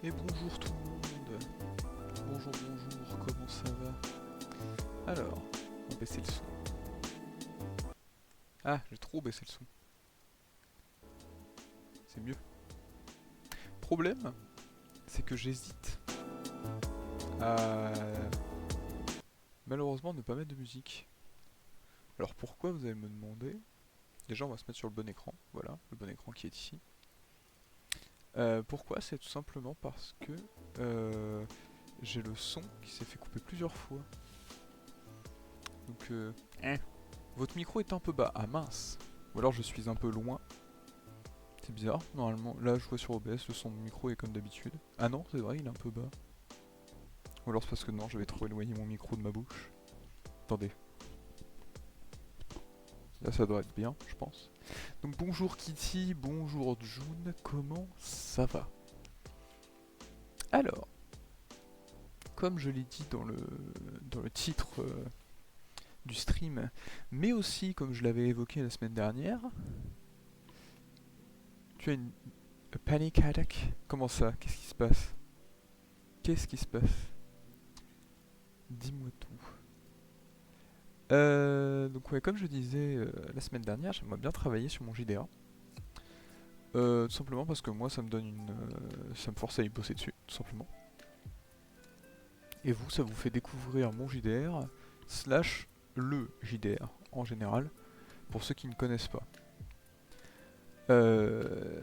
Et bonjour tout le monde. Bonjour, bonjour, comment ça va? Alors, on va baisser le son. Ah, j'ai trop baissé le son. C'est mieux. Problème, c'est que j'hésite à malheureusement ne pas mettre de musique. Alors pourquoi, vous allez me demander? Déjà, on va se mettre sur le bon écran. Voilà, le bon écran qui est ici. Pourquoi? C'est tout simplement parce que j'ai le son qui s'est fait couper plusieurs fois. Donc, votre micro est un peu bas. Ah mince. Ou alors je suis un peu loin. C'est bizarre, normalement. Là, je vois sur OBS, le son de micro est comme d'habitude. Ah non, c'est vrai, il est un peu bas. Ou alors c'est parce que non, j'avais trop éloigné mon micro de ma bouche. Attendez. Là, ça doit être bien, je pense. Donc bonjour Kitty, bonjour June, comment ça va? Alors, comme je l'ai dit dans le titre du stream, mais aussi comme je l'avais évoqué la semaine dernière, tu as une panic attack. Comment ça? Qu'est-ce qui se passe? Qu'est-ce qui se passe? Dis-moi tout. Donc ouais, comme je disais la semaine dernière, j'aimerais bien travailler sur mon JDA. Tout simplement parce que moi ça me donne ça me force à y bosser dessus, tout simplement. Et vous, ça vous fait découvrir mon JDR, slash le JDR en général, pour ceux qui ne connaissent pas. Ce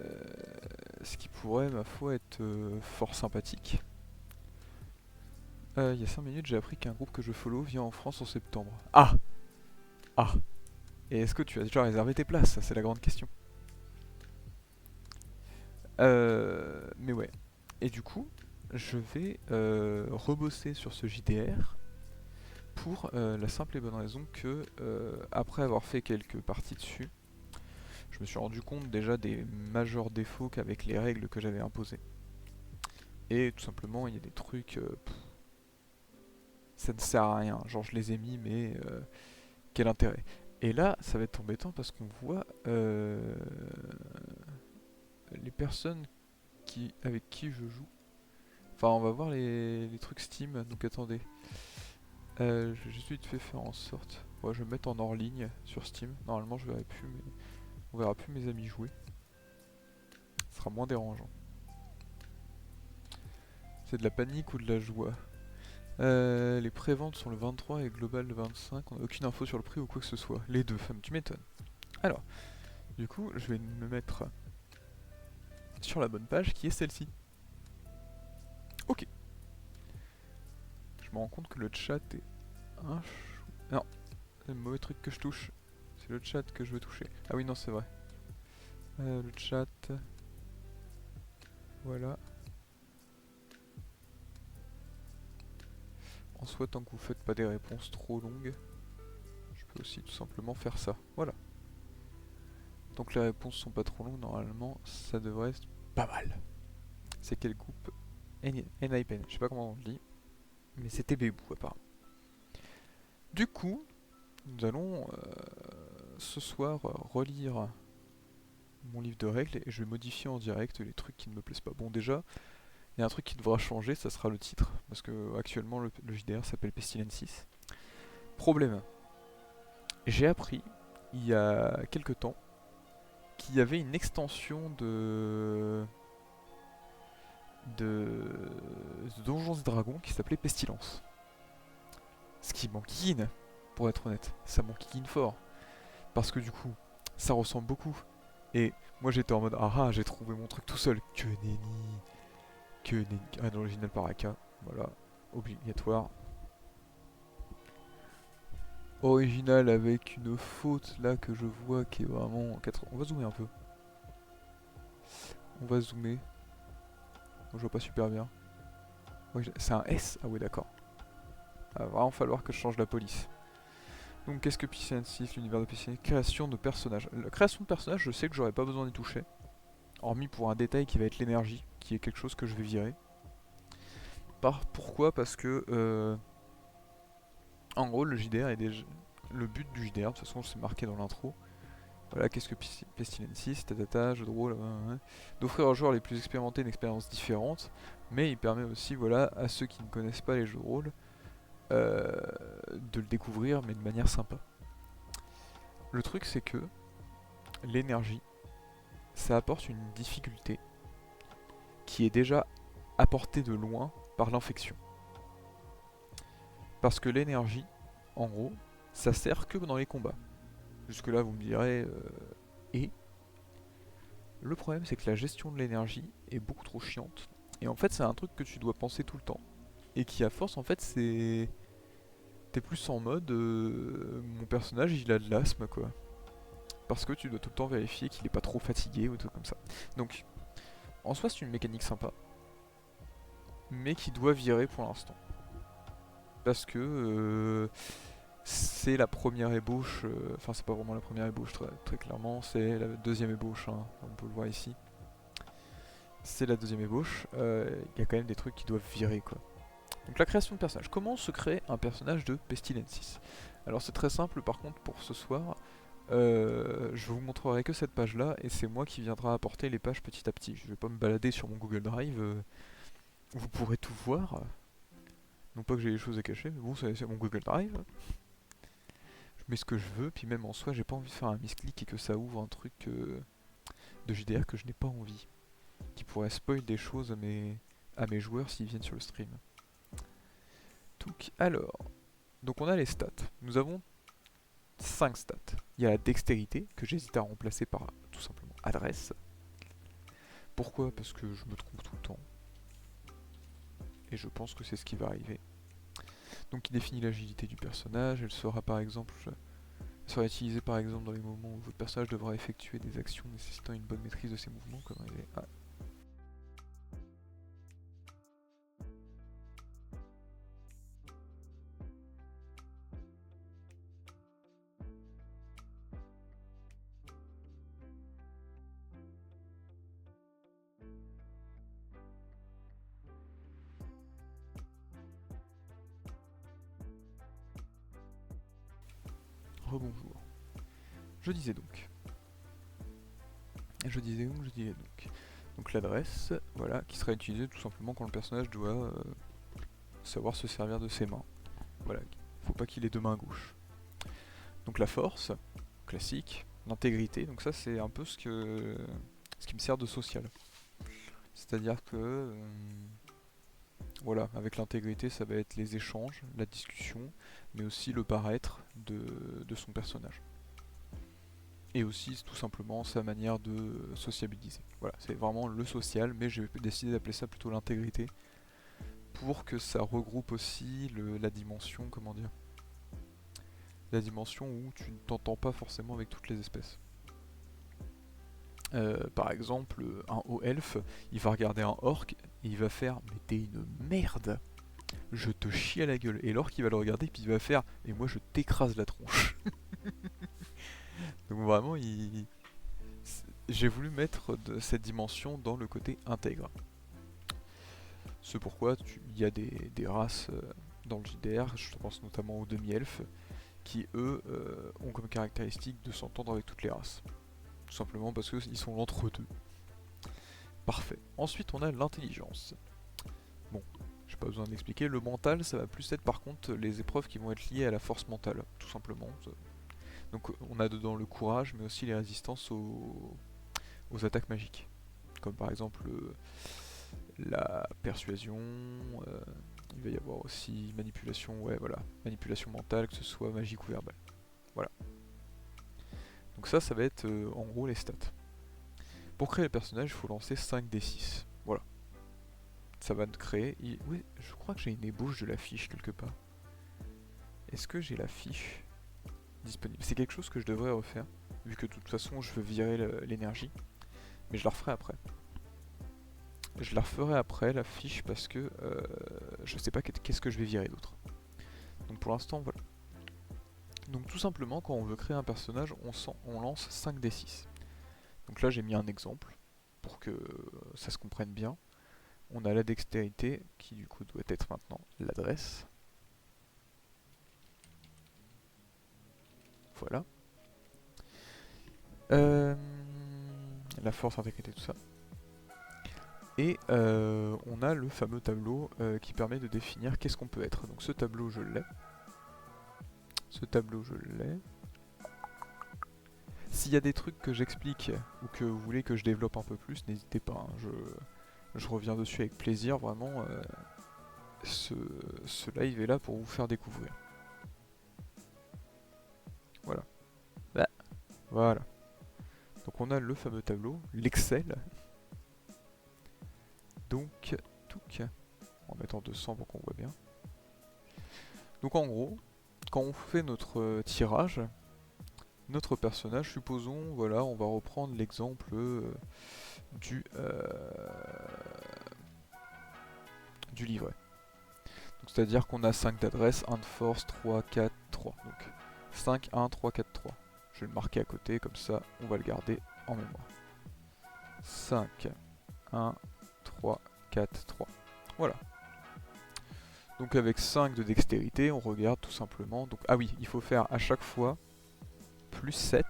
qui pourrait, ma foi, être fort sympathique. Il y a 5 minutes, j'ai appris qu'un groupe que je follow vient en France en septembre. Ah! Ah! Et est-ce que tu as déjà réservé tes places? Ça, c'est la grande question. Mais ouais. Et du coup, je vais rebosser sur ce JDR pour la simple et bonne raison que, après avoir fait quelques parties dessus, je me suis rendu compte déjà des majeurs défauts qu'avec les règles que j'avais imposées. Et tout simplement, il y a des trucs, ça ne sert à rien. Genre, je les ai mis, mais quel intérêt? Et là, ça va être embêtant parce qu'on voit les personnes avec qui je joue. Enfin, on va voir les trucs Steam, donc attendez. Je vais juste vite fait faire en sorte. Ouais, je vais me mettre en hors ligne sur Steam. Normalement, on verra plus mes amis jouer. Ce sera moins dérangeant. C'est de la panique ou de la joie? Les préventes sont le 23 et global le 25. On n'a aucune info sur le prix ou quoi que ce soit. Les deux, femme, tu m'étonnes. Alors, du coup, je vais me mettre sur la bonne page qui est celle-ci. Ok. Je me rends compte que le chat est un non, c'est le mauvais truc que je touche. C'est le chat que je veux toucher. Ah oui, non, c'est vrai. Le chat. Voilà. En soi, tant que vous faites pas des réponses trop longues, je peux aussi tout simplement faire ça. Voilà. Donc les réponses sont pas trop longues, normalement, ça devrait être pas mal. C'est quel groupe? NIPN, je sais pas comment on le dit, mais c'était Bébou apparemment. Du coup, nous allons ce soir relire mon livre de règles et je vais modifier en direct les trucs qui ne me plaisent pas. Bon, déjà, il y a un truc qui devra changer, ça sera le titre, parce que actuellement le JDR s'appelle Pestilensis. Problème, j'ai appris il y a quelques temps qu'il y avait une extension de Donjons et Dragons qui s'appelait Pestilence. Ce qui m'enquiquine, pour être honnête, ça m'enquiquine fort. Parce que du coup, ça ressemble beaucoup. Et moi j'étais en mode ah ah, j'ai trouvé mon truc tout seul. Que nenni. Que nenni. Ah, dans l'original Paraka. Voilà. Obligatoire. Original avec une faute là que je vois qui est vraiment. On va zoomer un peu. On va zoomer. Je vois pas super bien. C'est un S. Ah oui, d'accord. Il va vraiment falloir que je change la police. Donc qu'est-ce que PCN6, l'univers de PCN? Création de personnages. La création de personnages, je sais que j'aurais pas besoin d'y toucher. Hormis pour un détail qui va être l'énergie, qui est quelque chose que je vais virer. Pourquoi? Parce que en gros le JDR est déjà. Le but du JDR, de toute façon c'est marqué dans l'intro, Voilà, qu'est-ce que Pestilensis, tatata, jeu de rôle, d'offrir aux joueurs les plus expérimentés une expérience différente, mais il permet aussi, voilà, à ceux qui ne connaissent pas les jeux de rôle, de le découvrir, mais de manière sympa. Le truc, c'est que l'énergie, ça apporte une difficulté qui est déjà apportée de loin par l'infection. Parce que l'énergie, en gros, ça sert que dans les combats. Jusque là, vous me direz, et le problème, c'est que la gestion de l'énergie est beaucoup trop chiante. Et en fait, c'est un truc que tu dois penser tout le temps. Et qui, à force, en fait, c'est... T'es plus en mode, mon personnage, il a de l'asthme, quoi. Parce que tu dois tout le temps vérifier qu'il est pas trop fatigué ou tout comme ça. Donc, en soi, c'est une mécanique sympa. Mais qui doit virer pour l'instant. Parce que c'est la première ébauche, enfin c'est pas vraiment la première ébauche très clairement, c'est la deuxième ébauche, hein, on peut le voir ici. C'est la deuxième ébauche, il y a quand même des trucs qui doivent virer quoi. Donc la création de personnage. Comment se crée un personnage de Pestilensis? Alors c'est très simple par contre pour ce soir, je vous montrerai que cette page là et c'est moi qui viendra apporter les pages petit à petit. Je vais pas me balader sur mon Google Drive, vous pourrez tout voir. Non pas que j'ai des choses à cacher, mais bon c'est mon Google Drive. Je mets ce que je veux, puis même en soi, j'ai pas envie de faire un misclick et que ça ouvre un truc de JDR que je n'ai pas envie. Qui pourrait spoil des choses à mes joueurs s'ils viennent sur le stream. Alors, donc on a les stats. Nous avons 5 stats. Il y a la dextérité, que j'hésite à remplacer par tout simplement adresse. Pourquoi? Parce que je me trompe tout le temps. Et je pense que c'est ce qui va arriver. Donc il définit l'agilité du personnage, elle sera par exemple... sera utilisée par exemple dans les moments où votre personnage devra effectuer des actions nécessitant une bonne maîtrise de ses mouvements, comme il est... Ah. Rebonjour. Je disais donc. Donc l'adresse, voilà, qui sera utilisée tout simplement quand le personnage doit savoir se servir de ses mains. Voilà, faut pas qu'il ait deux mains gauches. Donc la force, classique, l'intégrité, donc ça c'est un peu ce qui me sert de social. C'est-à-dire que voilà, avec l'intégrité ça va être les échanges, la discussion, mais aussi le paraître de son personnage. Et aussi tout simplement sa manière de sociabiliser. Voilà, c'est vraiment le social, mais j'ai décidé d'appeler ça plutôt l'intégrité, pour que ça regroupe aussi la dimension, comment dire, la dimension où tu ne t'entends pas forcément avec toutes les espèces. Par exemple, un haut elfe, il va regarder un orc et il va faire « Mais t'es une merde, je te chie à la gueule ». Et l'orc il va le regarder et puis il va faire « Et moi je t'écrase la tronche ». Donc vraiment, j'ai voulu mettre cette dimension dans le côté intègre. C'est pourquoi il y a des races dans le JDR, je pense notamment aux demi-elfes, qui eux ont comme caractéristique de s'entendre avec toutes les races. Tout simplement parce qu'ils sont l'entre-deux. Parfait. Ensuite on a l'intelligence. Bon, j'ai pas besoin d'expliquer. Le mental, ça va plus être par contre les épreuves qui vont être liées à la force mentale, tout simplement. Donc on a dedans le courage, mais aussi les résistances aux attaques magiques. Comme par exemple la persuasion, il va y avoir aussi manipulation, ouais voilà, manipulation mentale, que ce soit magique ou verbale. Voilà. Donc ça va être en gros les stats. Pour créer le personnage, il faut lancer 5d6. Voilà. Ça va te créer... Oui, je crois que j'ai une ébauche de la fiche quelque part. Est-ce que j'ai la fiche disponible? C'est quelque chose que je devrais refaire, vu que de toute façon je veux virer l'énergie. Mais je la referai après. Je la referai après, la fiche, parce que je sais pas qu'est-ce que je vais virer d'autre. Donc pour l'instant, voilà. Donc tout simplement, quand on veut créer un personnage, on lance 5d6. Donc là j'ai mis un exemple, pour que ça se comprenne bien. On a la dextérité, qui du coup doit être maintenant l'adresse. Voilà. Euh, la force, intégrité, tout ça. Et on a le fameux tableau qui permet de définir qu'est-ce qu'on peut être. Donc ce tableau, je l'ai. Ce tableau, je l'ai. S'il y a des trucs que j'explique ou que vous voulez que je développe un peu plus, n'hésitez pas, hein, je reviens dessus avec plaisir, vraiment. Ce live est là pour vous faire découvrir. Voilà. Bah, voilà. Donc on a le fameux tableau, l'Excel. Donc, en mettant 200 pour qu'on voit bien. Donc en gros, quand on fait notre tirage, notre personnage, supposons, voilà, on va reprendre l'exemple du livret. C'est-à-dire qu'on a 5 d'adresse, 1 de force, 3, 4, 3. Donc 5, 1, 3, 4, 3. Je vais le marquer à côté, comme ça on va le garder en mémoire. 5, 1, 3, 4, 3. Voilà. Donc avec 5 de dextérité, on regarde tout simplement. Donc, ah oui, il faut faire à chaque fois plus 7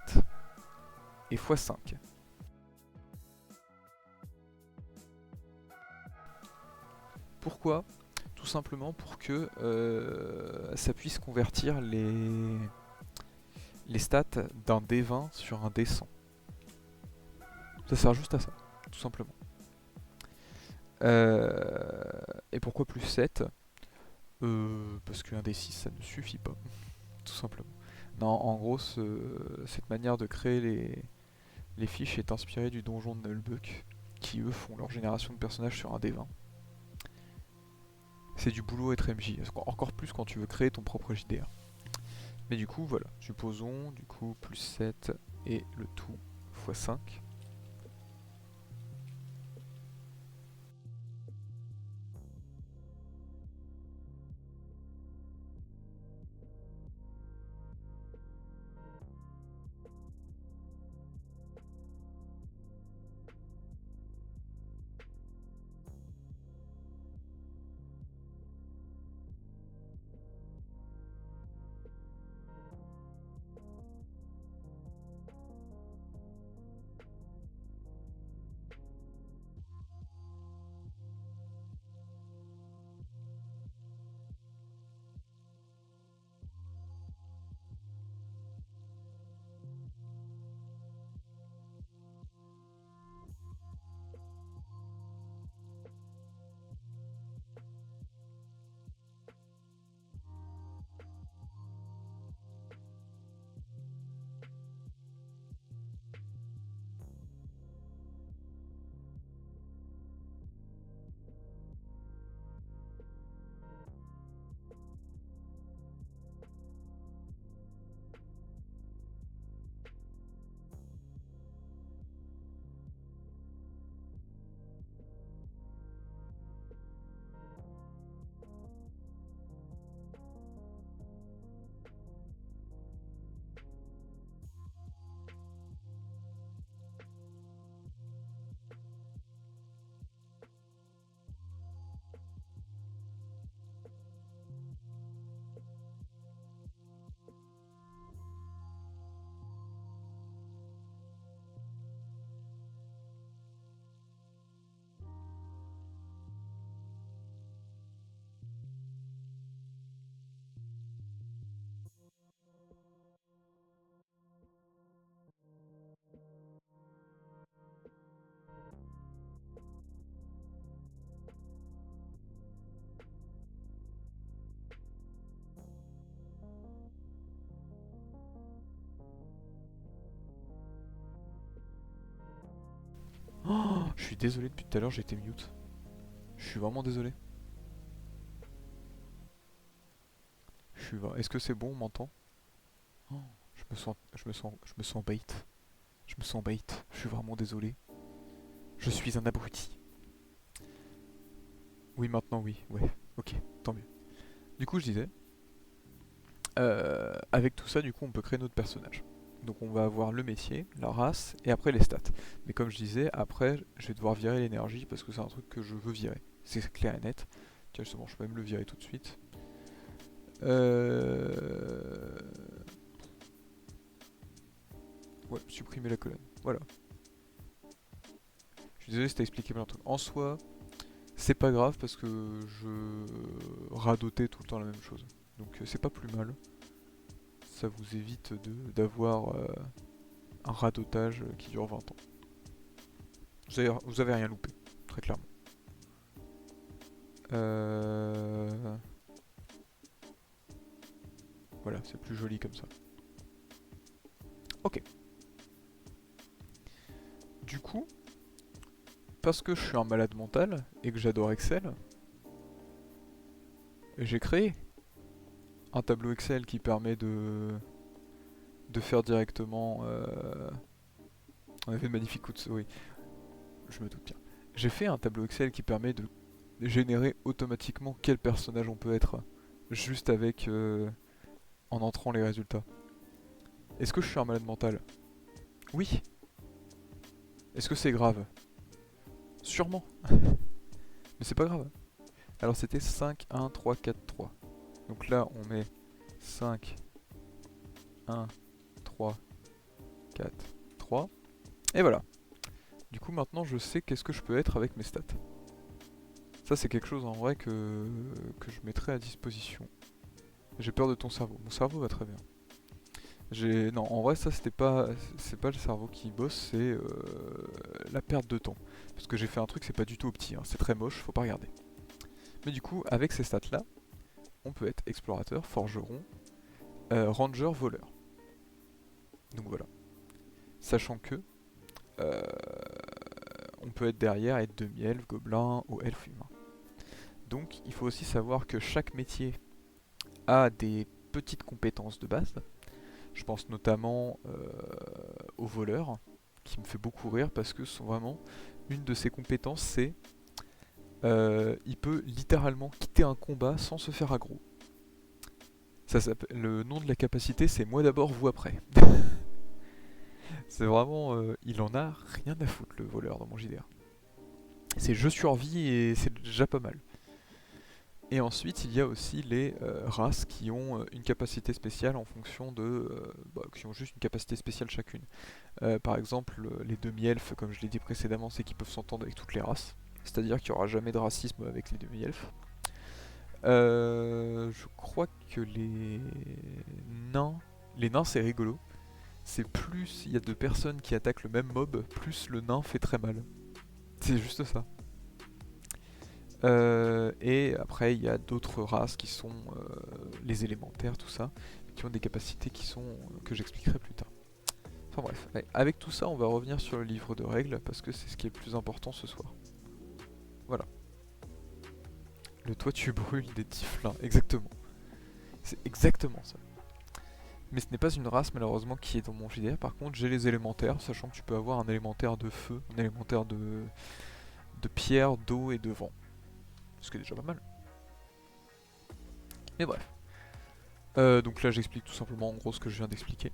et x 5. Pourquoi? Tout simplement pour que ça puisse convertir les stats d'un D20 sur un D100. Ça sert juste à ça, tout simplement. Et pourquoi plus 7? Parce qu'un D6 ça ne suffit pas, tout simplement. Non, en gros, cette manière de créer les fiches est inspirée du donjon de Nullbuck, qui eux font leur génération de personnages sur un D20. C'est du boulot être MJ, encore plus quand tu veux créer ton propre JDR. Mais du coup, voilà, supposons, du coup, plus 7 et le tout x 5. Oh, je suis désolé, depuis tout à l'heure j'ai été mute. Je suis vraiment désolé. Est-ce que c'est bon, on m'entend? Oh, je me sens bait. Je me sens bait. Je suis vraiment désolé. Je suis un abruti. Oui, maintenant oui. Ouais. Ok, tant mieux. Du coup, je disais, avec tout ça, du coup, on peut créer notre personnage. Donc on va avoir le métier, la race et après les stats. Mais comme je disais, après je vais devoir virer l'énergie parce que c'est un truc que je veux virer. C'est clair et net. Tiens justement, je peux même le virer tout de suite. Ouais, supprimer la colonne. Voilà. Je suis désolé, c'était expliqué plein de trucs. En soi, c'est pas grave parce que je radotais tout le temps la même chose. Donc c'est pas plus mal. Ça vous évite d'avoir un radotage qui dure 20 ans. Vous avez rien loupé, très clairement. Euh... Voilà, c'est plus joli comme ça. Ok. Du coup, parce que je suis un malade mental et que j'adore Excel, j'ai créé un tableau Excel qui permet de faire directement... On avait de magnifiques coups de... Oui, je me doute bien. J'ai fait un tableau Excel qui permet de générer automatiquement quel personnage on peut être, juste avec... en entrant les résultats. Est-ce que je suis un malade mental? Oui. Est-ce que c'est grave? Sûrement. Mais c'est pas grave. Alors c'était 5, 1, 3, 4, 3. Donc là on met 5, 1, 3, 4, 3. Et voilà. Du coup maintenant je sais qu'est-ce que je peux être avec mes stats. Ça c'est quelque chose en vrai que je mettrai à disposition. J'ai peur de ton cerveau. Mon cerveau va très bien. Non, en vrai ça c'est pas le cerveau qui bosse, c'est la perte de temps. Parce que j'ai fait un truc, c'est pas du tout opti, hein. C'est très moche, faut pas regarder. Mais du coup, avec ces stats là, on peut être explorateur, forgeron, ranger, voleur. Donc voilà. Sachant que euh, on peut être derrière, être demi-elfe, gobelin ou elfe humain. Donc il faut aussi savoir que chaque métier a des petites compétences de base. Je pense notamment au voleur, qui me fait beaucoup rire parce que vraiment une de ses compétences c'est il peut littéralement quitter un combat sans se faire aggro. Le nom de la capacité c'est moi d'abord, vous après. C'est vraiment, il en a rien à foutre le voleur dans mon JDR. C'est je survis et c'est déjà pas mal. Et ensuite, il y a aussi les races qui ont une capacité spéciale en fonction qui ont juste une capacité spéciale chacune. Par exemple, les demi-elfes, comme je l'ai dit précédemment, c'est qu'ils peuvent s'entendre avec toutes les races. C'est-à-dire qu'il n'y aura jamais de racisme avec les demi-elfes. Je crois que nains... Les nains, c'est rigolo. C'est plus il y a de personnes qui attaquent le même mob, plus le nain fait très mal. C'est juste ça. Et après, il y a d'autres races qui sont les élémentaires, tout ça, qui ont des capacités qui sont que j'expliquerai plus tard. Enfin bref, ouais. Avec tout ça, on va revenir sur le livre de règles parce que c'est ce qui est le plus important ce soir. Voilà. Le toit tu brûles des tieflins, exactement. C'est exactement ça. Mais ce n'est pas une race malheureusement qui est dans mon JDR. Par contre, j'ai les élémentaires, sachant que tu peux avoir un élémentaire de feu, un élémentaire de pierre, d'eau et de vent. Ce qui est déjà pas mal. Mais bref. Donc là j'explique tout simplement en gros ce que je viens d'expliquer.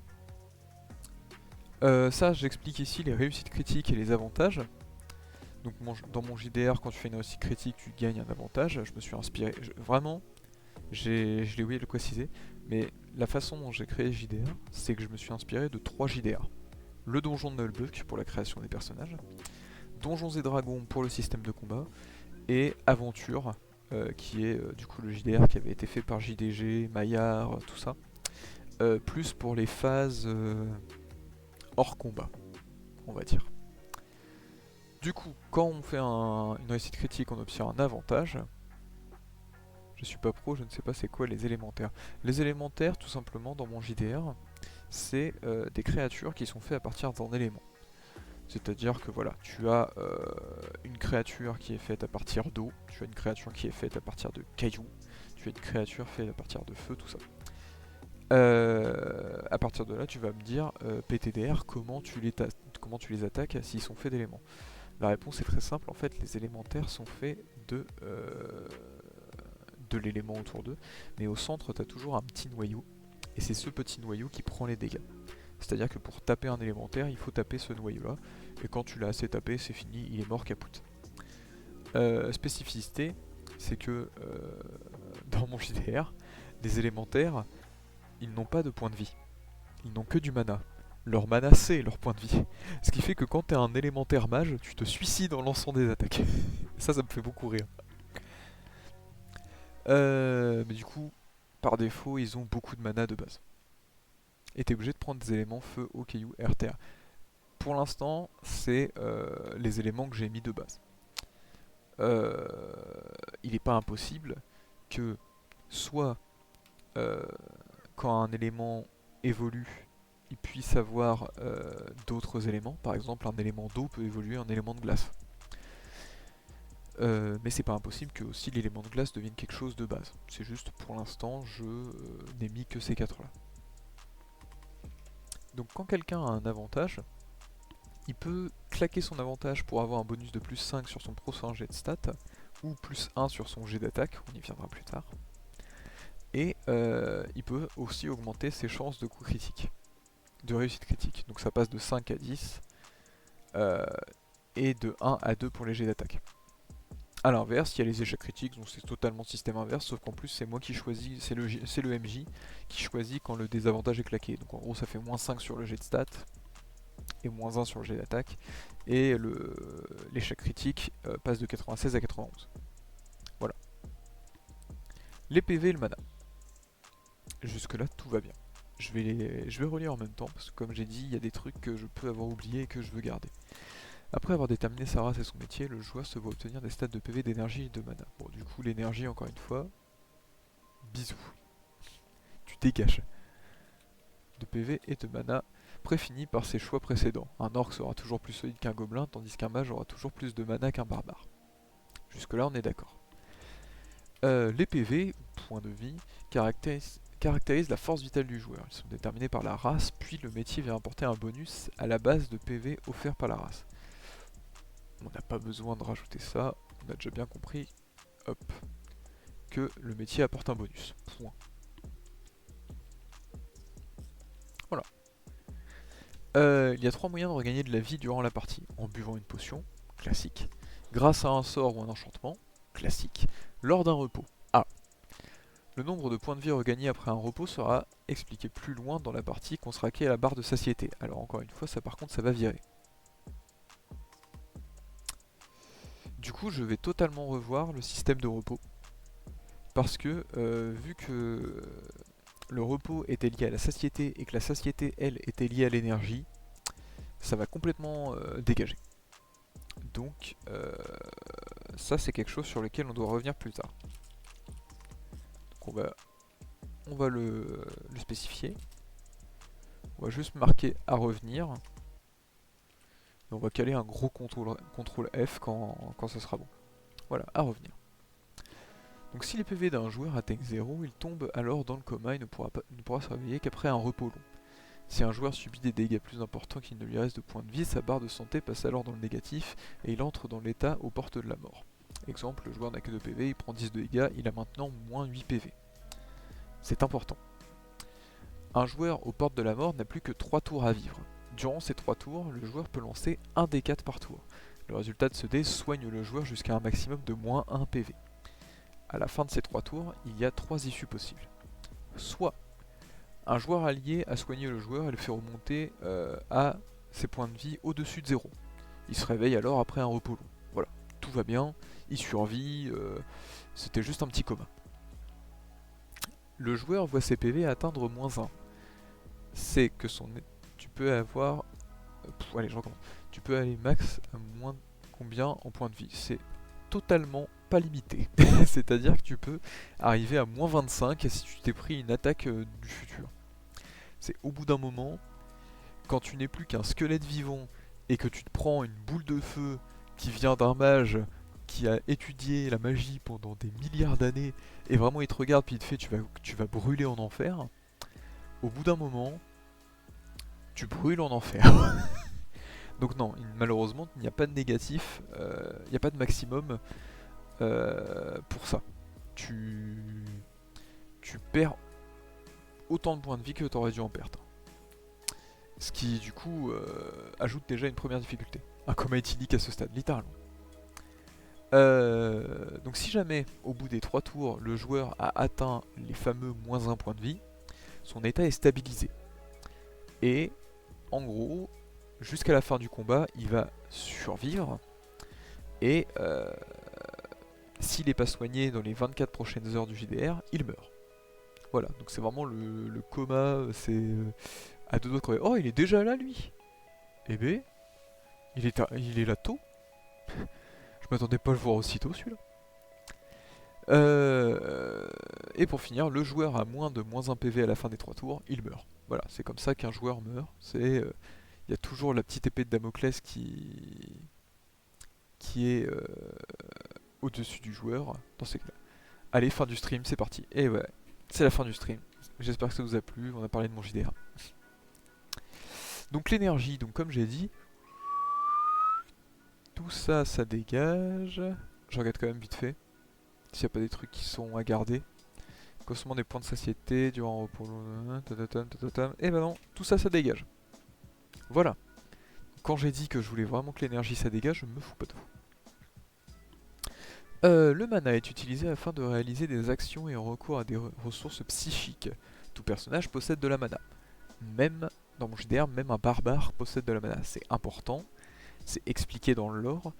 Ça j'explique ici les réussites critiques et les avantages. Donc dans mon JDR quand tu fais une réussite critique tu gagnes un avantage. Je me suis inspiré, vraiment, je l'ai oublié de le préciser, mais la façon dont j'ai créé JDR c'est que je me suis inspiré de 3 JDR. Le donjon de Nullbuck pour la création des personnages, Donjons et Dragons pour le système de combat, et Aventure qui est du coup le JDR qui avait été fait par JDG, Maillard, tout ça. Plus pour les phases hors combat, on va dire. Du coup, quand on fait une réussite critique, on obtient un avantage. Je suis pas pro, je ne sais pas c'est quoi les élémentaires. Les élémentaires, tout simplement, dans mon JDR, c'est des créatures qui sont faites à partir d'un élément. C'est-à-dire que voilà, tu as une créature qui est faite à partir d'eau, tu as une créature qui est faite à partir de cailloux, tu as une créature faite à partir de feu, tout ça. À partir de là, tu vas me dire, PTDR, comment tu les attaques s'ils sont faits d'éléments. La réponse est très simple, en fait, les élémentaires sont faits de l'élément autour d'eux, mais au centre, tu as toujours un petit noyau, et c'est ce petit noyau qui prend les dégâts. C'est-à-dire que pour taper un élémentaire, il faut taper ce noyau-là, et quand tu l'as assez tapé, c'est fini, il est mort caput. Spécificité, c'est que dans mon JDR, les élémentaires, ils n'ont pas de points de vie. Ils n'ont que du mana. Leur mana c'est leur point de vie. Ce qui fait que quand t'es un élémentaire mage, tu te suicides en lançant des attaques. Ça me fait beaucoup rire. Mais du coup, par défaut, ils ont beaucoup de mana de base. Et t'es obligé de prendre des éléments feu, eau, caillou, air, terre. Pour l'instant, c'est les éléments que j'ai mis de base. Euh, il n'est pas impossible que soit quand un élément évolue, il puisse avoir d'autres éléments. Par exemple, un élément d'eau peut évoluer en élément de glace. Mais c'est pas impossible que aussi l'élément de glace devienne quelque chose de base. C'est juste pour l'instant, je n'ai mis que ces quatre là. Donc quand quelqu'un a un avantage, il peut claquer son avantage pour avoir un bonus de plus 5 sur son prochain jet de stats, ou plus 1 sur son jet d'attaque, on y viendra plus tard. Et il peut aussi augmenter ses chances de coup critique, de réussite critique. Donc ça passe de 5 à 10, et de 1 à 2 pour les jets d'attaque. A l'inverse, il y a les échecs critiques, donc c'est totalement système inverse, sauf qu'en plus c'est moi qui choisis, c'est le MJ qui choisit quand le désavantage est claqué. Donc en gros ça fait moins 5 sur le jet de stats, et moins 1 sur le jet d'attaque, et l'échec critique passe de 96 à 91. Voilà. Les PV et le mana. Jusque là tout va bien. Je vais relire en même temps, parce que comme j'ai dit, il y a des trucs que je peux avoir oubliés et que je veux garder. Après avoir déterminé sa race et son métier, le joueur se voit obtenir des stats de PV, d'énergie et de mana. Bon, du coup, l'énergie, encore une fois, bisous. Tu dégages. De PV et de mana, préfini par ses choix précédents. Un orc sera toujours plus solide qu'un gobelin, tandis qu'un mage aura toujours plus de mana qu'un barbare. Jusque là, on est d'accord. Les PV, points de vie, caractérisent la force vitale du joueur. Ils sont déterminés par la race, puis le métier vient apporter un bonus à la base de PV offert par la race. On n'a pas besoin de rajouter ça, on a déjà bien compris, hop, que le métier apporte un bonus. Point. Voilà. Il y a 3 moyens de regagner de la vie durant la partie. En buvant une potion, classique. Grâce à un sort ou un enchantement, classique. Lors d'un repos. Ah. Le nombre de points de vie regagnés après un repos sera expliqué plus loin dans la partie consacrée à la barre de satiété. Alors encore une fois, ça par contre, ça va virer. Du coup, je vais totalement revoir le système de repos. Parce que, vu que le repos était lié à la satiété et que la satiété, elle, était liée à l'énergie, ça va complètement dégager. Donc, ça, c'est quelque chose sur lequel on doit revenir plus tard. Donc, on va le spécifier. On va juste marquer à revenir. Et on va caler un gros CTRL F quand ça sera bon. Voilà, à revenir. Donc si les PV d'un joueur atteignent 0, il tombe alors dans le coma et ne pourra se réveiller qu'après un repos long. Si un joueur subit des dégâts plus importants qu'il ne lui reste de points de vie, sa barre de santé passe alors dans le négatif et il entre dans l'état aux portes de la mort. Exemple, le joueur n'a que 2 PV, il prend 10 de dégâts, il a maintenant moins 8 PV. C'est important. Un joueur aux portes de la mort n'a plus que 3 tours à vivre. Durant ces 3 tours, le joueur peut lancer un dé 4 par tour. Le résultat de ce dé soigne le joueur jusqu'à un maximum de moins 1 PV. À la fin de ces 3 tours, il y a 3 issues possibles. Soit un joueur allié a soigné le joueur et le fait remonter à ses points de vie au-dessus de 0. Il se réveille alors après un repos long. Voilà, tout va bien, il survit, c'était juste un petit coma. Le joueur voit ses PV atteindre moins 1. C'est que tu peux avoir... allez, je recommence. Tu peux aller max à moins combien en points de vie. C'est totalement pas limité. C'est-à-dire que tu peux arriver à moins 25 si tu t'es pris une attaque du futur. C'est au bout d'un moment, quand tu n'es plus qu'un squelette vivant et que tu te prends une boule de feu qui vient d'un mage qui a étudié la magie pendant des milliards d'années et vraiment il te regarde puis il te fait tu vas brûler en enfer. Au bout d'un moment, tu brûles en enfer. Donc non, malheureusement, il n'y a pas de négatif, il n'y a pas de maximum pour ça. Tu perds autant de points de vie que tu aurais dû en perdre. Ce qui, du coup, ajoute déjà une première difficulté. Un coma éthylique à ce stade, littéralement. Donc si jamais, au bout des 3 tours, le joueur a atteint les fameux moins 1 point de vie, son état est stabilisé. Et en gros, jusqu'à la fin du combat, il va survivre, et s'il n'est pas soigné dans les 24 prochaines heures du JDR, il meurt. Voilà, donc c'est vraiment le coma, c'est à deux doigts de crever. Oh, il est déjà là, lui. Eh ben, il est là tôt. Je m'attendais pas à le voir aussitôt, celui-là. Et pour finir, le joueur a moins 1 PV à la fin des 3 tours, il meurt. Voilà, c'est comme ça qu'un joueur meurt. Il y a toujours la petite épée de Damoclès qui est au-dessus du joueur dans ces cas-là. Allez, fin du stream, c'est parti. Et ouais, c'est la fin du stream. J'espère que ça vous a plu, on a parlé de mon JDR. Donc l'énergie, donc comme j'ai dit, tout ça, ça dégage. Je regarde quand même vite fait s'il n'y a pas des trucs qui sont à garder. Consommant des points de satiété durant un repos. Et ben non, tout ça, ça dégage. Voilà. Quand j'ai dit que je voulais vraiment que l'énergie ça dégage, je me fous pas de vous. Le mana est utilisé afin de réaliser des actions et en recours à des ressources psychiques. Tout personnage possède de la mana. Même dans mon JDR, même un barbare possède de la mana. C'est important, c'est expliqué dans le lore,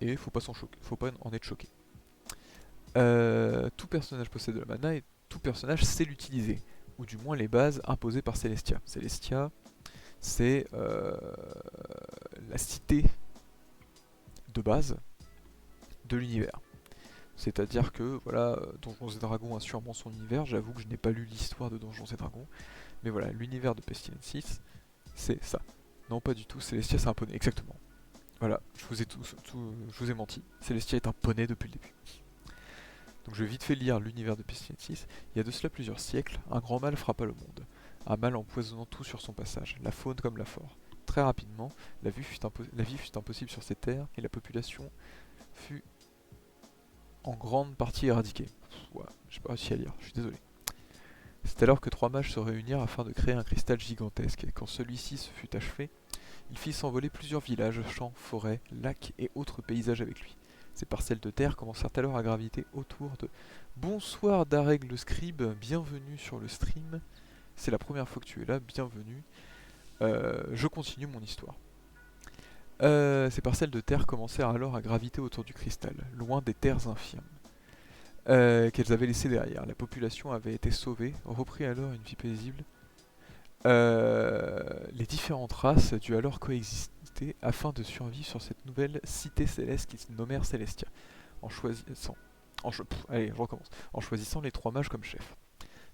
et faut pas s'en choquer, faut pas en être choqué. Tout personnage possède de la mana et tout personnage sait l'utiliser, ou du moins les bases imposées par Celestia. Celestia, c'est la cité de base de l'univers. C'est-à-dire que, voilà, Donjons et Dragons a sûrement son univers, j'avoue que je n'ai pas lu l'histoire de Donjons et Dragons, mais voilà, l'univers de Pestilence, c'est ça. Non, pas du tout, Celestia c'est un poney, exactement. Voilà, je vous ai menti, Celestia est un poney depuis le début. Donc je vais vite fait lire l'univers de Pestilence. Il y a de cela plusieurs siècles, un grand mal frappa le monde. Un mal empoisonnant tout sur son passage, la faune comme la flore. Très rapidement, la vie fut impossible sur ces terres et la population fut en grande partie éradiquée. Ouais, j'ai pas réussi à lire, je suis désolé. C'est alors que 3 mages se réunirent afin de créer un cristal gigantesque, et quand celui-ci se fut achevé, il fit s'envoler plusieurs villages, champs, forêts, lacs et autres paysages avec lui. Ces parcelles de terre commencèrent alors à graviter autour de... Bonsoir Dareg le scribe, bienvenue sur le stream. C'est la première fois que tu es là, bienvenue. Je continue mon histoire. Ces parcelles de terre commencèrent alors à graviter autour du cristal, loin des terres infirmes qu'elles avaient laissées derrière. La population avait été sauvée, reprit alors une vie paisible. Les différentes races durent alors coexister afin de survivre sur cette nouvelle cité céleste qu'ils nommèrent Celestia, en choisissant... allez, je recommence. En choisissant les 3 mages comme chefs.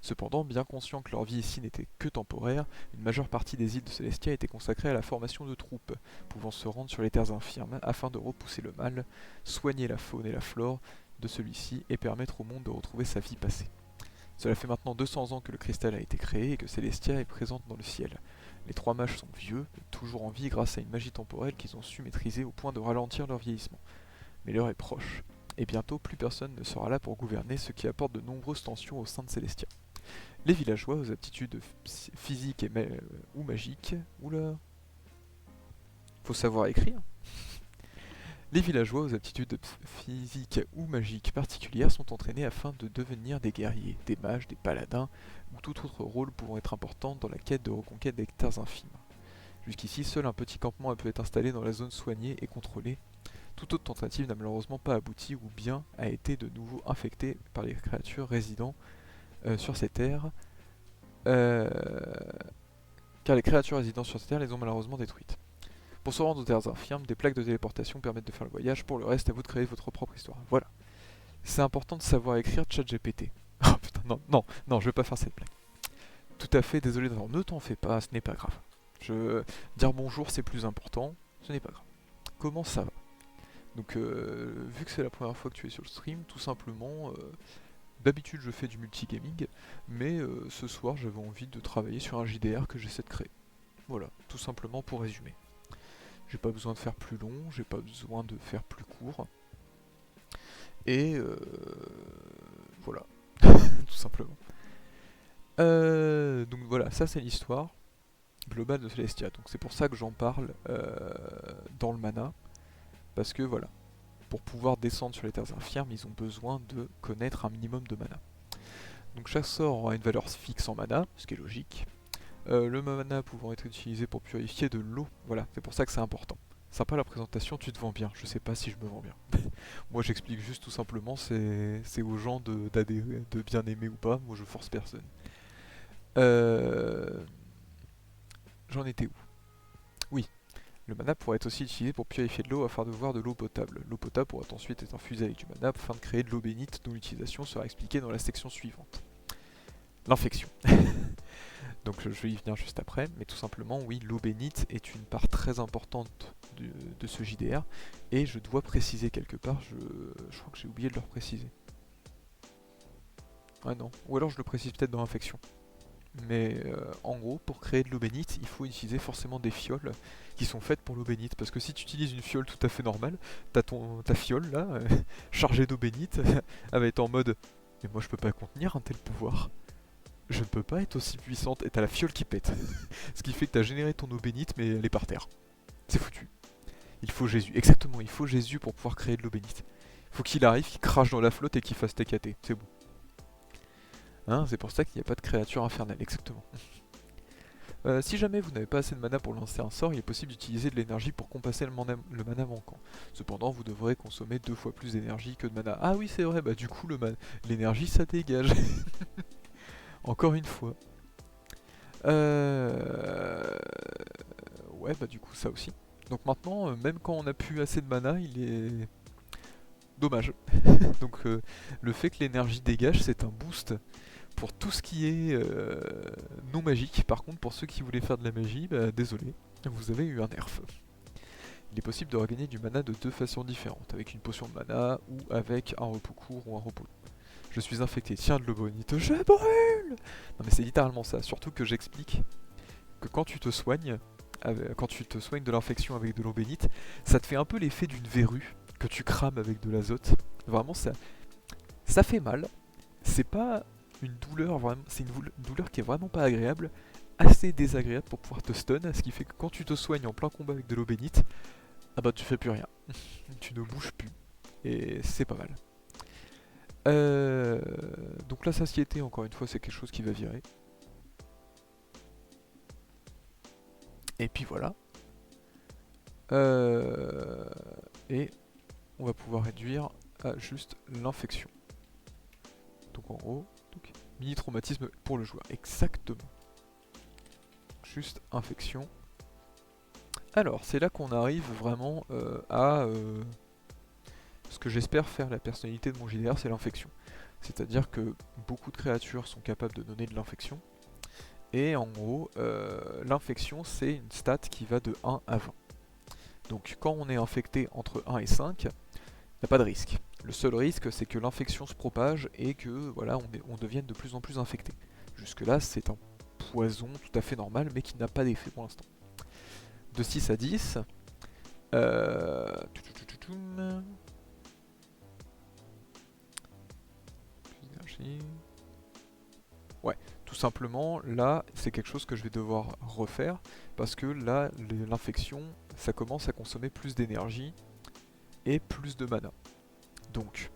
Cependant, bien conscients que leur vie ici n'était que temporaire, une majeure partie des îles de Celestia était consacrée à la formation de troupes, pouvant se rendre sur les terres infirmes afin de repousser le mal, soigner la faune et la flore de celui-ci et permettre au monde de retrouver sa vie passée. Cela fait maintenant 200 ans que le cristal a été créé et que Celestia est présente dans le ciel. Les 3 mages sont vieux, mais toujours en vie grâce à une magie temporelle qu'ils ont su maîtriser au point de ralentir leur vieillissement. Mais l'heure est proche, et bientôt plus personne ne sera là pour gouverner, ce qui apporte de nombreuses tensions au sein de Celestia. Les villageois aux aptitudes physiques ou magiques... Oula... Faut savoir écrire. Les villageois aux aptitudes physiques ou magiques particulières sont entraînés afin de devenir des guerriers, des mages, des paladins ou tout autre rôle pouvant être important dans la quête de reconquête des terres infimes. Jusqu'ici, seul un petit campement a pu être installé dans la zone soignée et contrôlée. Toute autre tentative n'a malheureusement pas abouti ou bien a été de nouveau infectée par les créatures résidant sur ces terres, car les créatures résidant sur ces terres les ont malheureusement détruites. Pour se rendre aux terres infirmes, des plaques de téléportation permettent de faire le voyage. Pour le reste, à vous de créer votre propre histoire. Voilà. C'est important de savoir écrire ChatGPT. Oh putain, non, je vais pas faire cette blague. Tout à fait, désolé d'avoir. Ne t'en fais pas, ce n'est pas grave. Dire bonjour, c'est plus important. Ce n'est pas grave. Comment ça va? Donc, vu que c'est la première fois que tu es sur le stream, tout simplement, d'habitude je fais du multigaming, mais ce soir j'avais envie de travailler sur un JDR que j'essaie de créer. Voilà, tout simplement pour résumer. J'ai pas besoin de faire plus long, j'ai pas besoin de faire plus court. Et voilà, tout simplement. Donc voilà, ça c'est l'histoire globale de Celestia. Donc c'est pour ça que j'en parle dans le mana. Parce que voilà, pour pouvoir descendre sur les terres infirmes, ils ont besoin de connaître un minimum de mana. Donc chaque sort aura une valeur fixe en mana, ce qui est logique. Le mana pouvant être utilisé pour purifier de l'eau. Voilà, c'est pour ça que c'est important. Sympa la présentation, tu te vends bien. Je sais pas si je me vends bien. Moi j'explique juste tout simplement, c'est aux gens d'adhérer, de bien aimer ou pas. Moi je force personne. Euh... J'en étais où? Oui, le mana pourrait être aussi utilisé pour purifier de l'eau afin de voir de l'eau potable. L'eau potable pourra ensuite être infusée avec du mana afin de créer de l'eau bénite dont l'utilisation sera expliquée dans la section suivante. L'infection. Donc je vais y venir juste après, mais tout simplement, oui, l'eau bénite est une part très importante de ce JDR, et je dois préciser quelque part, je crois que j'ai oublié de le préciser. Ah non, ou alors je le précise peut-être dans l'infection. Mais en gros, pour créer de l'eau bénite, il faut utiliser forcément des fioles qui sont faites pour l'eau bénite. Parce que si tu utilises une fiole tout à fait normale, t'as ta fiole là, chargée d'eau bénite, elle va être en mode mais moi je peux pas contenir un tel pouvoir. Je ne peux pas être aussi puissante, et t'as la fiole qui pète. Ce qui fait que t'as généré ton eau bénite, mais elle est par terre. C'est foutu. Il faut Jésus, exactement, il faut Jésus pour pouvoir créer de l'eau bénite. Il faut qu'il arrive, qu'il crache dans la flotte et qu'il fasse TKT, c'est bon. Hein, c'est pour ça qu'il n'y a pas de créature infernale, exactement. Si jamais vous n'avez pas assez de mana pour lancer un sort, il est possible d'utiliser de l'énergie pour compenser le mana manquant. Cependant, vous devrez consommer 2 fois plus d'énergie que de mana. Ah oui, c'est vrai, bah du coup, l'énergie, ça dégage. Encore une fois. Ouais, bah du coup, ça aussi. Donc maintenant, même quand on a plus assez de mana, il est... Dommage. Donc le fait que l'énergie dégage, c'est un boost pour tout ce qui est non magique. Par contre, pour ceux qui voulaient faire de la magie, bah désolé, vous avez eu un nerf. Il est possible de regagner du mana de 2 façons différentes, avec une potion de mana ou avec un repos court ou un repos long. Je suis infecté, tiens de l'eau bonite, je brûle. Non mais c'est littéralement ça, surtout que j'explique que quand tu te soignes, de l'infection avec de l'eau bénite, ça te fait un peu l'effet d'une verrue que tu crames avec de l'azote. Vraiment ça fait mal, c'est pas une douleur vraiment, c'est une douleur qui est vraiment pas agréable, assez désagréable pour pouvoir te stun, ce qui fait que quand tu te soignes en plein combat avec de l'eau bénite, ah bah tu fais plus rien, tu ne bouges plus, et c'est pas mal. Donc la satiété, encore une fois, c'est quelque chose qui va virer. Et puis voilà. Et on va pouvoir réduire à juste l'infection. Donc en gros, mini traumatisme pour le joueur, exactement. Juste infection. Alors, c'est là qu'on arrive vraiment à ce que j'espère faire la personnalité de mon JDR, c'est l'infection. C'est-à-dire que beaucoup de créatures sont capables de donner de l'infection. Et en gros, l'infection, c'est une stat qui va de 1 à 20. Donc quand on est infecté entre 1 et 5, il n'y a pas de risque. Le seul risque, c'est que l'infection se propage et que voilà, on devienne de plus en plus infecté. Jusque-là, c'est un poison tout à fait normal, mais qui n'a pas d'effet pour l'instant. De 6 à 10... Ouais, tout simplement, là, c'est quelque chose que je vais devoir refaire, parce que là, l'infection, ça commence à consommer plus d'énergie et plus de mana. Donc,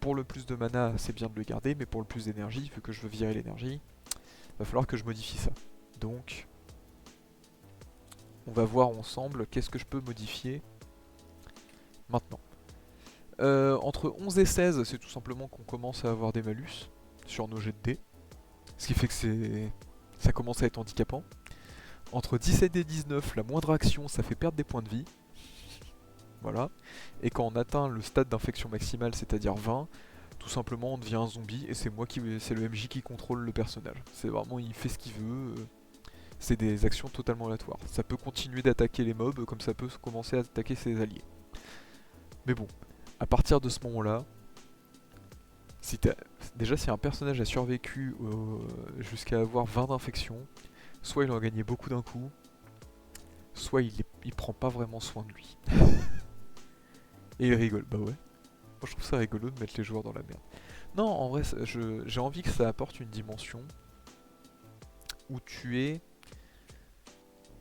pour le plus de mana, c'est bien de le garder, mais pour le plus d'énergie, vu que je veux virer l'énergie, va falloir que je modifie ça. Donc, on va voir ensemble qu'est-ce que je peux modifier maintenant. Entre 11 et 16, c'est tout simplement qu'on commence à avoir des malus sur nos jets de dés. Ce qui fait que ça commence à être handicapant. Entre 17 et 19, la moindre action, ça fait perdre des points de vie. Voilà. Et quand on atteint le stade d'infection maximale, c'est-à-dire 20, tout simplement on devient un zombie et c'est le MJ qui contrôle le personnage. C'est vraiment, il fait ce qu'il veut. C'est des actions totalement aléatoires. Ça peut continuer d'attaquer les mobs comme ça peut commencer à attaquer ses alliés. Mais bon, à partir de ce moment-là, déjà si un personnage a survécu jusqu'à avoir 20 d'infection, soit il en a gagné beaucoup d'un coup, soit il prend pas vraiment soin de lui. Et il rigole, bah ouais. Moi je trouve ça rigolo de mettre les joueurs dans la merde. Non, en vrai, j'ai envie que ça apporte une dimension où tu es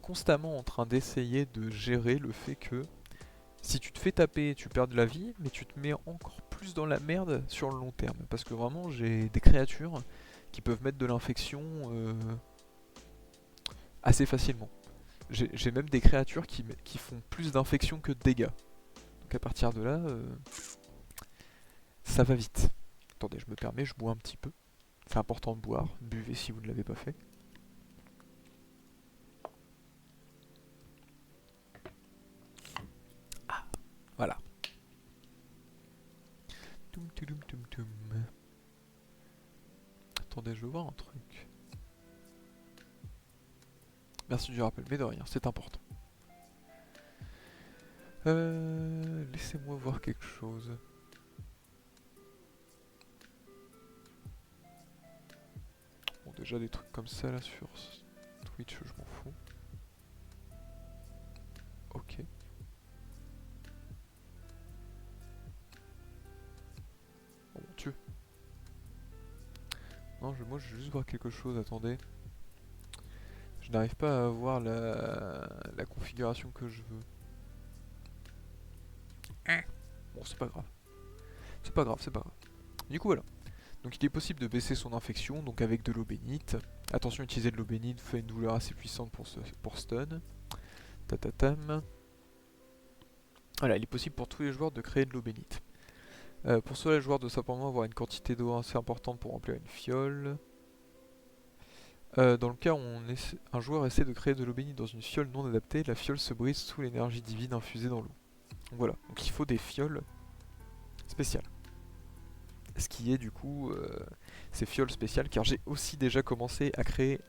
constamment en train d'essayer de gérer le fait que si tu te fais taper, tu perds de la vie, mais tu te mets encore plus dans la merde sur le long terme. Parce que vraiment, j'ai des créatures qui peuvent mettre de l'infection assez facilement. J'ai même des créatures qui font plus d'infection que de dégâts. Donc à partir de là, ça va vite. Attendez, je me permets, je bois un petit peu. C'est important de boire, buvez si vous ne l'avez pas fait. Ah, voilà. Toum, toum, toum, toum. Attendez, je veux voir un truc. Merci du rappel, mais de rien, c'est important. Laissez-moi voir quelque chose. Bon, déjà des trucs comme ça là sur Twitch, je m'en fous. Ok. Oh mon dieu. Non, moi je veux juste voir quelque chose, attendez. Je n'arrive pas à avoir la configuration que je veux. Bon, c'est pas grave. C'est pas grave, c'est pas grave. Du coup, voilà. Donc il est possible de baisser son infection, donc avec de l'eau bénite. Attention, utiliser de l'eau bénite fait une douleur assez puissante pour stun. Tatatam. Voilà, il est possible pour tous les joueurs de créer de l'eau bénite. Pour cela, le joueur doit simplement avoir une quantité d'eau assez importante pour remplir une fiole. Dans le cas où un joueur essaie de créer de l'eau bénite dans une fiole non adaptée, la fiole se brise sous l'énergie divine infusée dans l'eau. Donc voilà, donc il faut des fioles spéciales. Ce qui est du coup ces fioles spéciales, car j'ai aussi déjà commencé à créer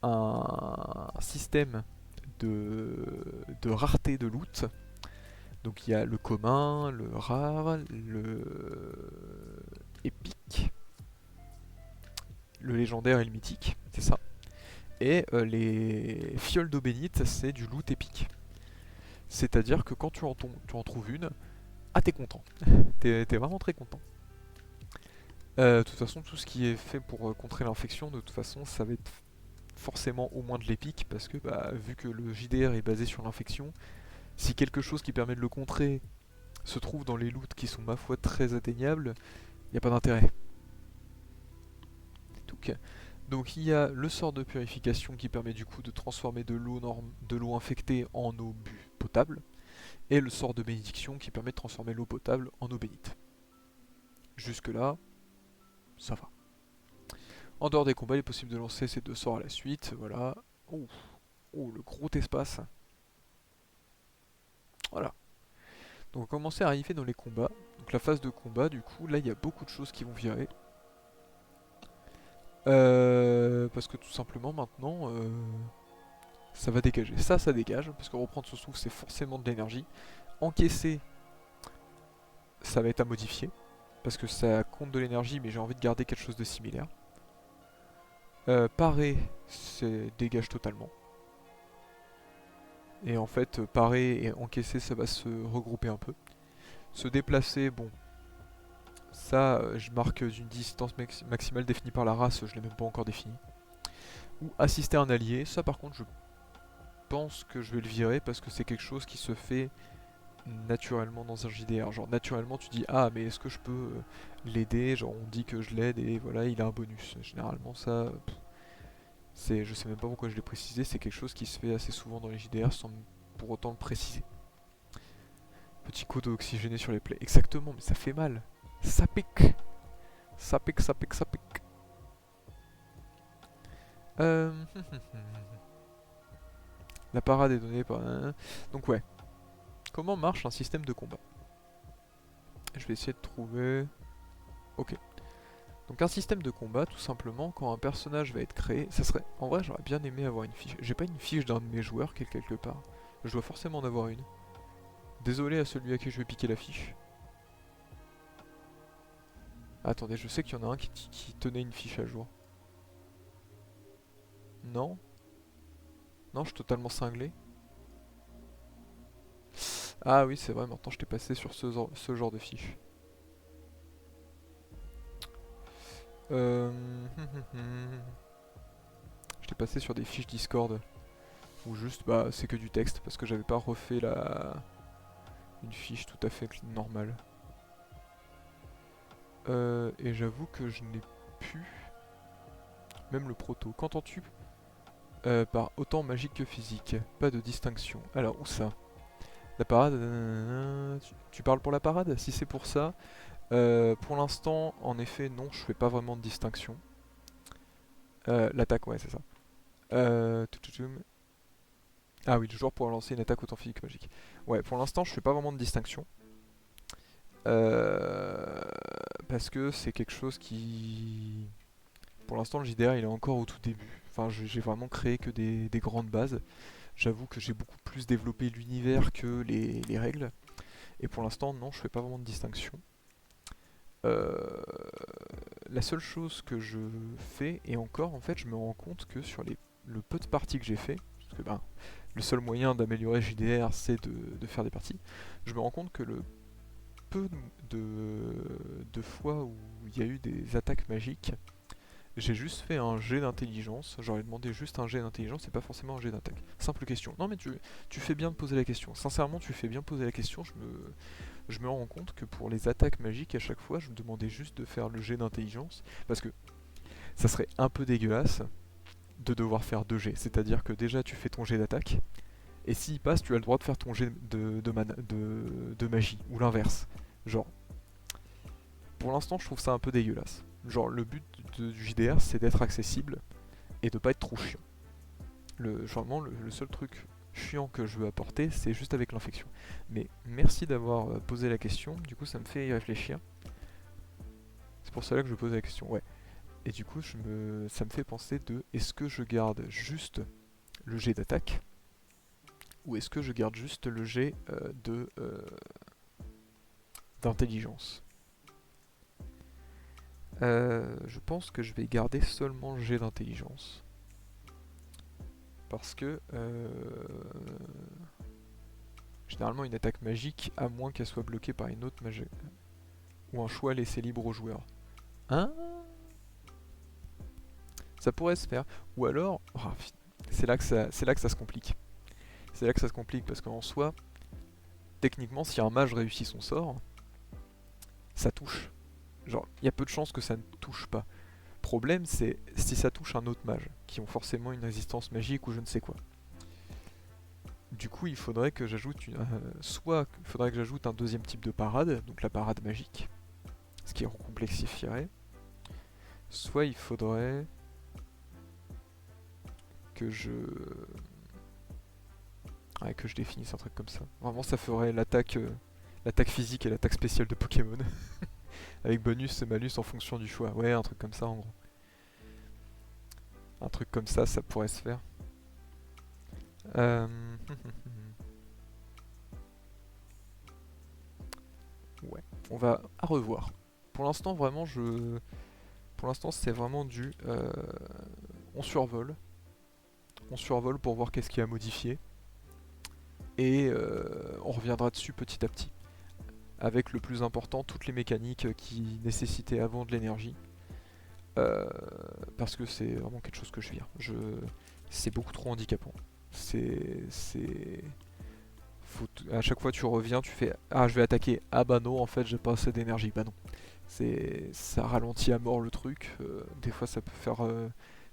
un système de rareté de loot. Donc il y a le commun, le rare, le épique, le légendaire et le mythique, c'est ça. Et les fioles d'eau bénite, c'est du loot épique. C'est-à-dire que quand tu en trouves une, ah t'es content. T'es vraiment très content. De toute façon, tout ce qui est fait pour contrer l'infection, de toute façon, ça va être forcément au moins de l'épique, parce que bah, vu que le JDR est basé sur l'infection, si quelque chose qui permet de le contrer se trouve dans les loots qui sont ma foi très atteignables, il n'y a pas d'intérêt. Donc il y a le sort de purification qui permet du coup de transformer de l'eau infectée en eau potable, et le sort de bénédiction qui permet de transformer l'eau potable en eau bénite. Jusque là, ça va. En dehors des combats, il est possible de lancer ces deux sorts à la suite, voilà. Oh, oh le gros espace. Voilà. Donc on va commencer à arriver dans les combats. Donc la phase de combat, du coup, là il y a beaucoup de choses qui vont virer. Parce que tout simplement maintenant, ça va dégager. Ça dégage, parce que reprendre ce souffle, c'est forcément de l'énergie. Encaisser, ça va être à modifier, parce que ça compte de l'énergie, mais j'ai envie de garder quelque chose de similaire. Parer, c'est dégage totalement. Et en fait, parer et encaisser, ça va se regrouper un peu. Se déplacer, bon, ça, je marque une distance maximale définie par la race, je l'ai même pas encore définie. Ou assister un allié, ça par contre, je pense que je vais le virer parce que c'est quelque chose qui se fait naturellement dans un JDR. Genre naturellement tu dis ah mais est-ce que je peux l'aider, genre on dit que je l'aide et voilà il a un bonus. Généralement ça, je sais même pas pourquoi je l'ai précisé, c'est quelque chose qui se fait assez souvent dans les JDR sans pour autant le préciser. Petit coup d'oxygéné sur les plaies. Exactement, mais ça fait mal. Ça pique. Ça pique, ça pique, ça pique. La parade est donnée par... Donc ouais. Comment marche un système de combat? Je vais essayer de trouver... Ok. Donc un système de combat, tout simplement, quand un personnage va être créé, ça serait... En vrai, j'aurais bien aimé avoir une fiche. J'ai pas une fiche d'un de mes joueurs quelque part. Je dois forcément en avoir une. Désolé à celui à qui je vais piquer la fiche. Attendez, je sais qu'il y en a un qui tenait une fiche à jour. Non? Non, je suis totalement cinglé. Ah oui, c'est vrai, maintenant je t'ai passé sur ce genre de fiche. Je t'ai passé sur des fiches Discord. Ou juste, bah, c'est que du texte, parce que j'avais pas refait une fiche tout à fait normale. Et j'avoue que je n'ai plus... Même le proto. Qu'entends-tu par autant magique que physique. Pas de distinction. Alors, où ça? La parade... tu parles pour la parade? Si c'est pour ça... pour l'instant, en effet, non, je fais pas vraiment de distinction. L'attaque, ouais, c'est ça. Toutoum. Ah oui, toujours pour lancer une attaque autant physique que magique. Ouais, pour l'instant, je fais pas vraiment de distinction. Parce que c'est quelque chose qui... Pour l'instant, le JDR, il est encore au tout début. Enfin, j'ai vraiment créé que des grandes bases. J'avoue que j'ai beaucoup plus développé l'univers que les règles. Et pour l'instant, non, je fais pas vraiment de distinction. La seule chose que je fais, et encore, en fait, je me rends compte que sur le peu de parties que j'ai fait, parce que ben, le seul moyen d'améliorer JDR, c'est de faire des parties, je me rends compte que le peu de fois où il y a eu des attaques magiques, j'ai juste fait un jet d'intelligence, j'aurais demandé juste un jet d'intelligence et pas forcément un jet d'attaque. Simple question. Non mais tu fais bien de poser la question. Sincèrement, tu fais bien poser la question, je me rends compte que pour les attaques magiques, à chaque fois, je me demandais juste de faire le jet d'intelligence, parce que ça serait un peu dégueulasse de devoir faire 2 jets. C'est-à-dire que déjà, tu fais ton jet d'attaque, et s'il passe, tu as le droit de faire ton jet de magie, ou l'inverse. Genre, pour l'instant, je trouve ça un peu dégueulasse. Genre, le but du JDR, c'est d'être accessible, et de pas être trop chiant. Vraiment, le seul truc chiant que je veux apporter, c'est juste avec l'infection. Mais merci d'avoir posé la question, du coup ça me fait y réfléchir. C'est pour cela que je pose la question, ouais. Et du coup ça me fait penser de, est-ce que je garde juste le jet d'attaque, ou est-ce que je garde juste le jet d'intelligence. Je pense que je vais garder seulement le jet d'intelligence. Parce que généralement une attaque magique, à moins qu'elle soit bloquée par une autre magie, ou un choix laissé libre au joueur. Hein? Ça pourrait se faire. Ou alors, oh, c'est là que ça se complique. C'est là que ça se complique parce qu'en soi, techniquement, si un mage réussit son sort, ça touche. Genre, il y a peu de chances que ça ne touche pas. Problème, c'est si ça touche un autre mage, qui ont forcément une résistance magique ou je ne sais quoi. Du coup, il faudrait que j'ajoute soit il faudrait que j'ajoute un deuxième type de parade, donc la parade magique, ce qui recomplexifierait. Soit il faudrait que que je définisse un truc comme ça. Vraiment, ça ferait l'attaque physique et l'attaque spéciale de Pokémon. Avec bonus et malus en fonction du choix. Ouais, un truc comme ça en gros. Un truc comme ça pourrait se faire. Ouais, on va à revoir. Pour l'instant, vraiment, pour l'instant, c'est vraiment du... on survole. On survole pour voir qu'est-ce qui a modifié. Et on reviendra dessus petit à petit. Avec le plus important, toutes les mécaniques qui nécessitaient avant de l'énergie. Parce que c'est vraiment quelque chose que je vire. C'est beaucoup trop handicapant. À chaque fois tu reviens, tu fais ah je vais attaquer, ah bah non en fait j'ai pas assez d'énergie, bah non. Ça ralentit à mort le truc, des fois ça peut faire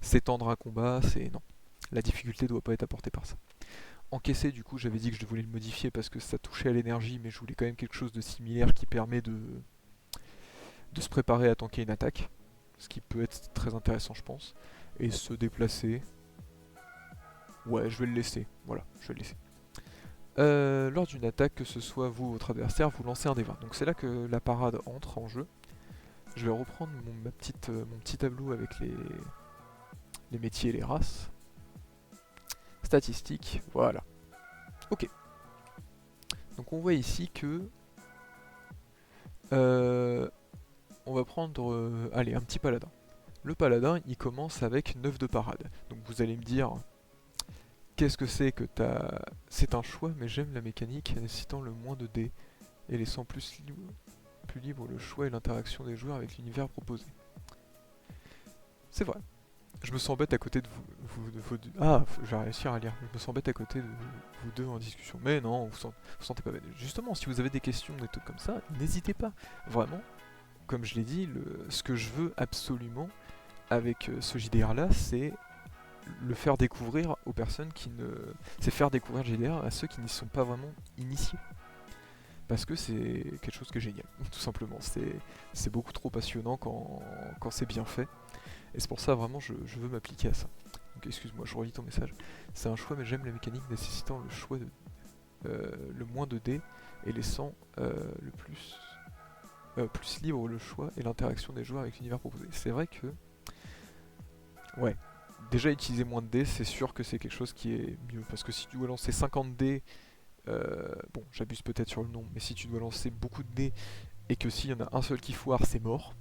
s'étendre un combat, non. La difficulté doit pas être apportée par ça. Encaisser du coup j'avais dit que je voulais le modifier parce que ça touchait à l'énergie mais je voulais quand même quelque chose de similaire qui permet de se préparer à tanker une attaque. Ce qui peut être très intéressant je pense. Et se déplacer. Ouais je vais le laisser, voilà, je vais le laisser. Lors d'une attaque, que ce soit vous ou votre adversaire, vous lancez un des 20. Donc c'est là que la parade entre en jeu. Je vais reprendre mon petit tableau avec les métiers et les races. Statistiques, voilà. Ok. Donc on voit ici que... on va prendre... allez, un petit paladin. Le paladin, il commence avec 9 de parade. Donc vous allez me dire... Qu'est-ce que c'est que t'as... C'est un choix, mais j'aime la mécanique nécessitant le moins de dés et laissant plus libre le choix et l'interaction des joueurs avec l'univers proposé. C'est vrai. Je me sens bête à côté de vous deux. Ah, je vais réussir à lire. Je me sens bête à côté de vous deux en discussion. Mais non, vous sentez pas bête. Justement, si vous avez des questions, des trucs comme ça, n'hésitez pas. Vraiment, comme je l'ai dit, ce que je veux absolument avec ce JDR là, c'est le faire découvrir aux personnes qui ne... C'est faire découvrir le GDR à ceux qui n'y sont pas vraiment initiés. Parce que c'est quelque chose qui est génial, tout simplement. C'est beaucoup trop passionnant quand c'est bien fait. Et c'est pour ça vraiment je veux m'appliquer à ça. Donc excuse-moi, je relis ton message. C'est un choix, mais j'aime la mécanique nécessitant le choix de le moins de dés et laissant le plus libre le choix et l'interaction des joueurs avec l'univers proposé. C'est vrai que... Ouais. Déjà utiliser moins de dés, c'est sûr que c'est quelque chose qui est mieux. Parce que si tu dois lancer 50 dés, bon, j'abuse peut-être sur le nombre, mais si tu dois lancer beaucoup de dés et que s'il y en a un seul qui foire, c'est mort.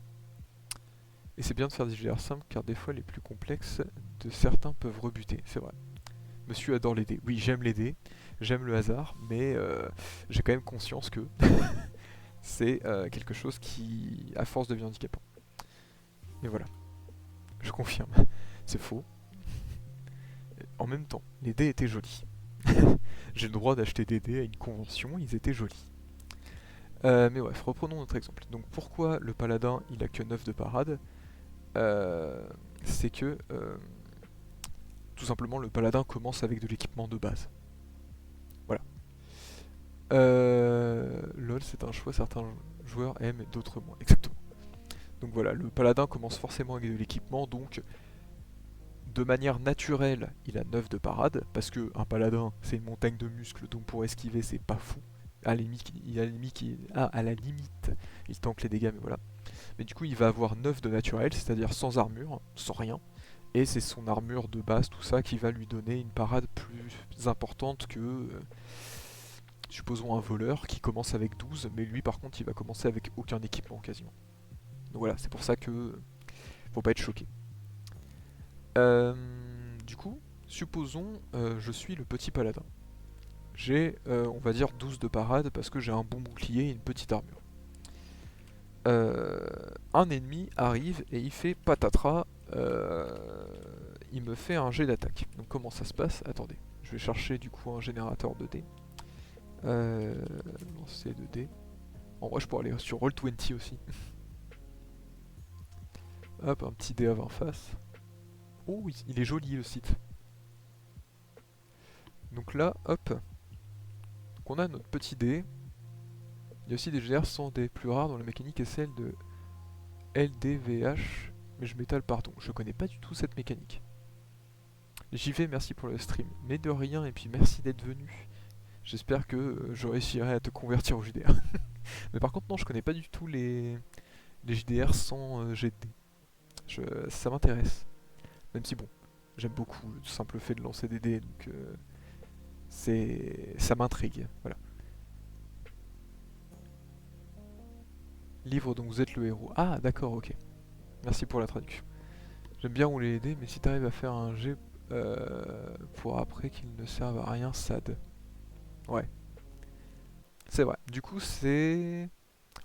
Et c'est bien de faire des GR simples car des fois les plus complexes de certains peuvent rebuter, c'est vrai. Monsieur adore les dés. Oui, j'aime les dés, j'aime le hasard, mais j'ai quand même conscience que c'est quelque chose qui, à force, devient handicapant. Et voilà, je confirme, c'est faux. En même temps, les dés étaient jolis. J'ai le droit d'acheter des dés à une convention, ils étaient jolis. Mais bref, reprenons notre exemple. Donc pourquoi le paladin il a que 9 de parade? C'est que tout simplement le paladin commence avec de l'équipement de base. Voilà. LOL c'est un choix, certains joueurs aiment et d'autres moins. Exactement. Donc voilà, le paladin commence forcément avec de l'équipement, donc de manière naturelle il a 9 de parade, parce que un paladin c'est une montagne de muscles, donc pour esquiver c'est pas fou. À la limite, il tank les dégâts, mais voilà. Mais du coup il va avoir 9 de naturel, c'est-à-dire sans armure, sans rien. Et c'est son armure de base, tout ça, qui va lui donner une parade plus importante que, supposons, un voleur qui commence avec 12, mais lui par contre il va commencer avec aucun équipement quasiment. Donc voilà, c'est pour ça que faut pas être choqué. Du coup, supposons je suis le petit paladin. J'ai, on va dire, 12 de parade parce que j'ai un bon bouclier et une petite armure. Un ennemi arrive et il fait patatras, il me fait un jet d'attaque. Donc comment ça se passe? Attendez, je vais chercher du coup un générateur de dés. Lancer de dés. En vrai je pourrais aller sur Roll20 aussi. Hop, un petit dé à 20 faces. Oh, il est joli le site. Donc là, hop. Donc on a notre petit dé. Il y a aussi des GR sans dés plus rares dont la mécanique est celle de LDVH. Mais je m'étale, pardon. Je connais pas du tout cette mécanique. J'y vais, merci pour le stream. Mais de rien, et puis merci d'être venu. J'espère que je réussirai à te convertir au JDR. Mais par contre, non, je connais pas du tout les JDR sans jet de dés. Ça m'intéresse. Même si, bon, j'aime beaucoup le simple fait de lancer des dés, donc ça m'intrigue. Voilà. Livre dont vous êtes le héros. Ah, d'accord, ok. Merci pour la traduction. J'aime bien rouler les dés, mais si t'arrives à faire un jet pour après qu'il ne serve à rien, sad. Ouais. C'est vrai. Du coup, c'est...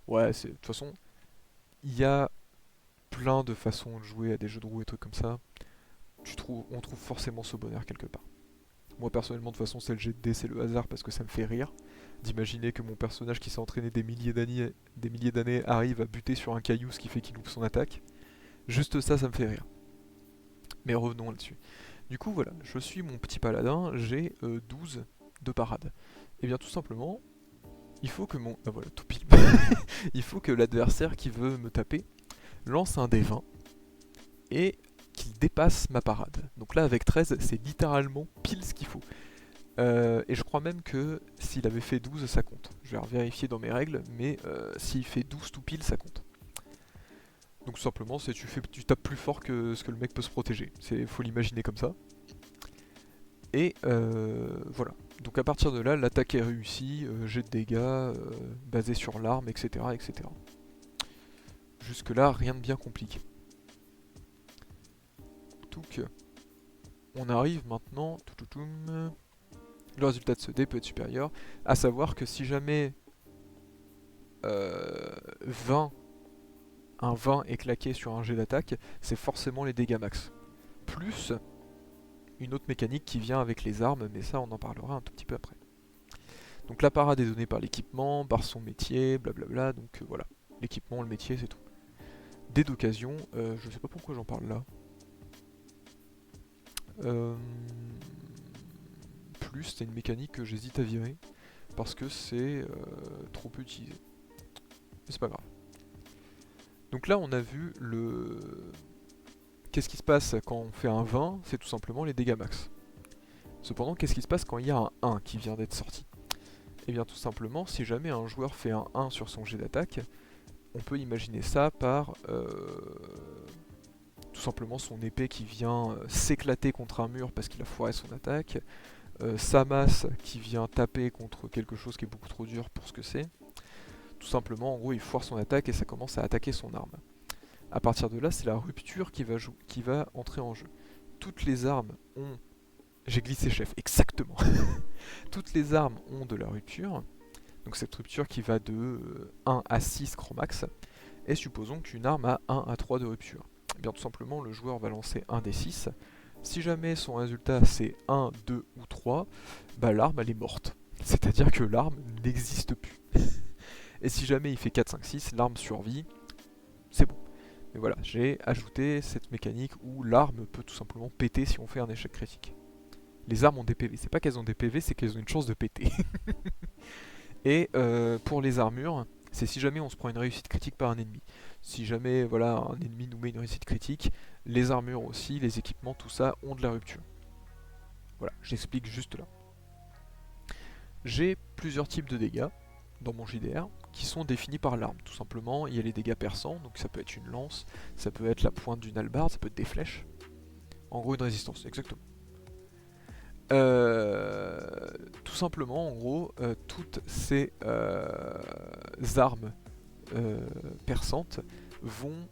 Ouais, de toute façon, il y a plein de façons de jouer à des jeux de roues et trucs comme ça. On trouve forcément ce bonheur quelque part. Moi personnellement, de toute façon, c'est le jet de dés, c'est le hasard parce que ça me fait rire. D'imaginer que mon personnage qui s'est entraîné des milliers d'années arrive à buter sur un caillou, ce qui fait qu'il loupe son attaque. Juste ça, ça me fait rire. Mais revenons là-dessus. Du coup, voilà, je suis mon petit paladin, j'ai 12 de parade. Et bien tout simplement, il faut que mon... Ah voilà, tout pile. Il faut que l'adversaire qui veut me taper lance un dé 20 et qu'il dépasse ma parade. Donc là, avec 13, c'est littéralement pile ce qu'il faut. Et je crois même que s'il avait fait 12, ça compte. Je vais vérifier dans mes règles, mais s'il fait 12 tout pile, ça compte. Donc tout simplement, c'est tu tapes plus fort que ce que le mec peut se protéger. Faut l'imaginer comme ça. Et voilà. Donc à partir de là, l'attaque est réussie, jet de dégâts, basé sur l'arme, etc., etc. Jusque là, rien de bien compliqué. Donc, on arrive maintenant... Le résultat de ce dé peut être supérieur. À savoir que si jamais 20, un 20 est claqué sur un jet d'attaque, c'est forcément les dégâts max. Plus une autre mécanique qui vient avec les armes, mais ça on en parlera un tout petit peu après. Donc la parade est donnée par l'équipement, par son métier, blablabla, donc voilà. L'équipement, le métier, c'est tout. Dés d'occasion, je sais pas pourquoi j'en parle là. Plus, c'est une mécanique que j'hésite à virer parce que c'est trop peu utilisé. Mais c'est pas grave. Donc là, on a vu le... Qu'est-ce qui se passe quand on fait un 20? C'est tout simplement les dégâts max. Cependant, qu'est-ce qui se passe quand il y a un 1 qui vient d'être sorti? Et bien tout simplement, si jamais un joueur fait un 1 sur son jet d'attaque, on peut imaginer ça par tout simplement son épée qui vient s'éclater contre un mur parce qu'il a foiré son attaque, sa masse qui vient taper contre quelque chose qui est beaucoup trop dur pour ce que c'est. Tout simplement, en gros, il foire son attaque et ça commence à attaquer son arme. A partir de là, c'est la rupture qui va entrer en jeu. Toutes les armes ont... J'ai glissé chef, exactement. Toutes les armes ont de la rupture. Donc cette rupture qui va de 1 à 6 chromax. Et supposons qu'une arme a 1 à 3 de rupture. Et bien tout simplement, le joueur va lancer un des 6. Si jamais son résultat c'est 1, 2 ou 3, bah l'arme elle est morte. C'est-à-dire que l'arme n'existe plus. Et si jamais il fait 4, 5, 6, l'arme survit, c'est bon. Mais voilà, j'ai ajouté cette mécanique où l'arme peut tout simplement péter si on fait un échec critique. Les armes ont des PV, c'est pas qu'elles ont des PV, c'est qu'elles ont une chance de péter. Et pour les armures, c'est si jamais on se prend une réussite critique par un ennemi. Si jamais voilà, un ennemi nous met une réussite critique, les armures aussi, les équipements, tout ça ont de la rupture. Voilà, j'explique juste là. J'ai plusieurs types de dégâts dans mon JDR qui sont définis par l'arme. Tout simplement, il y a les dégâts perçants, donc ça peut être une lance, ça peut être la pointe d'une hallebarde, ça peut être des flèches. En gros, une résistance, exactement. Tout simplement, en gros, toutes ces armes perçantes vont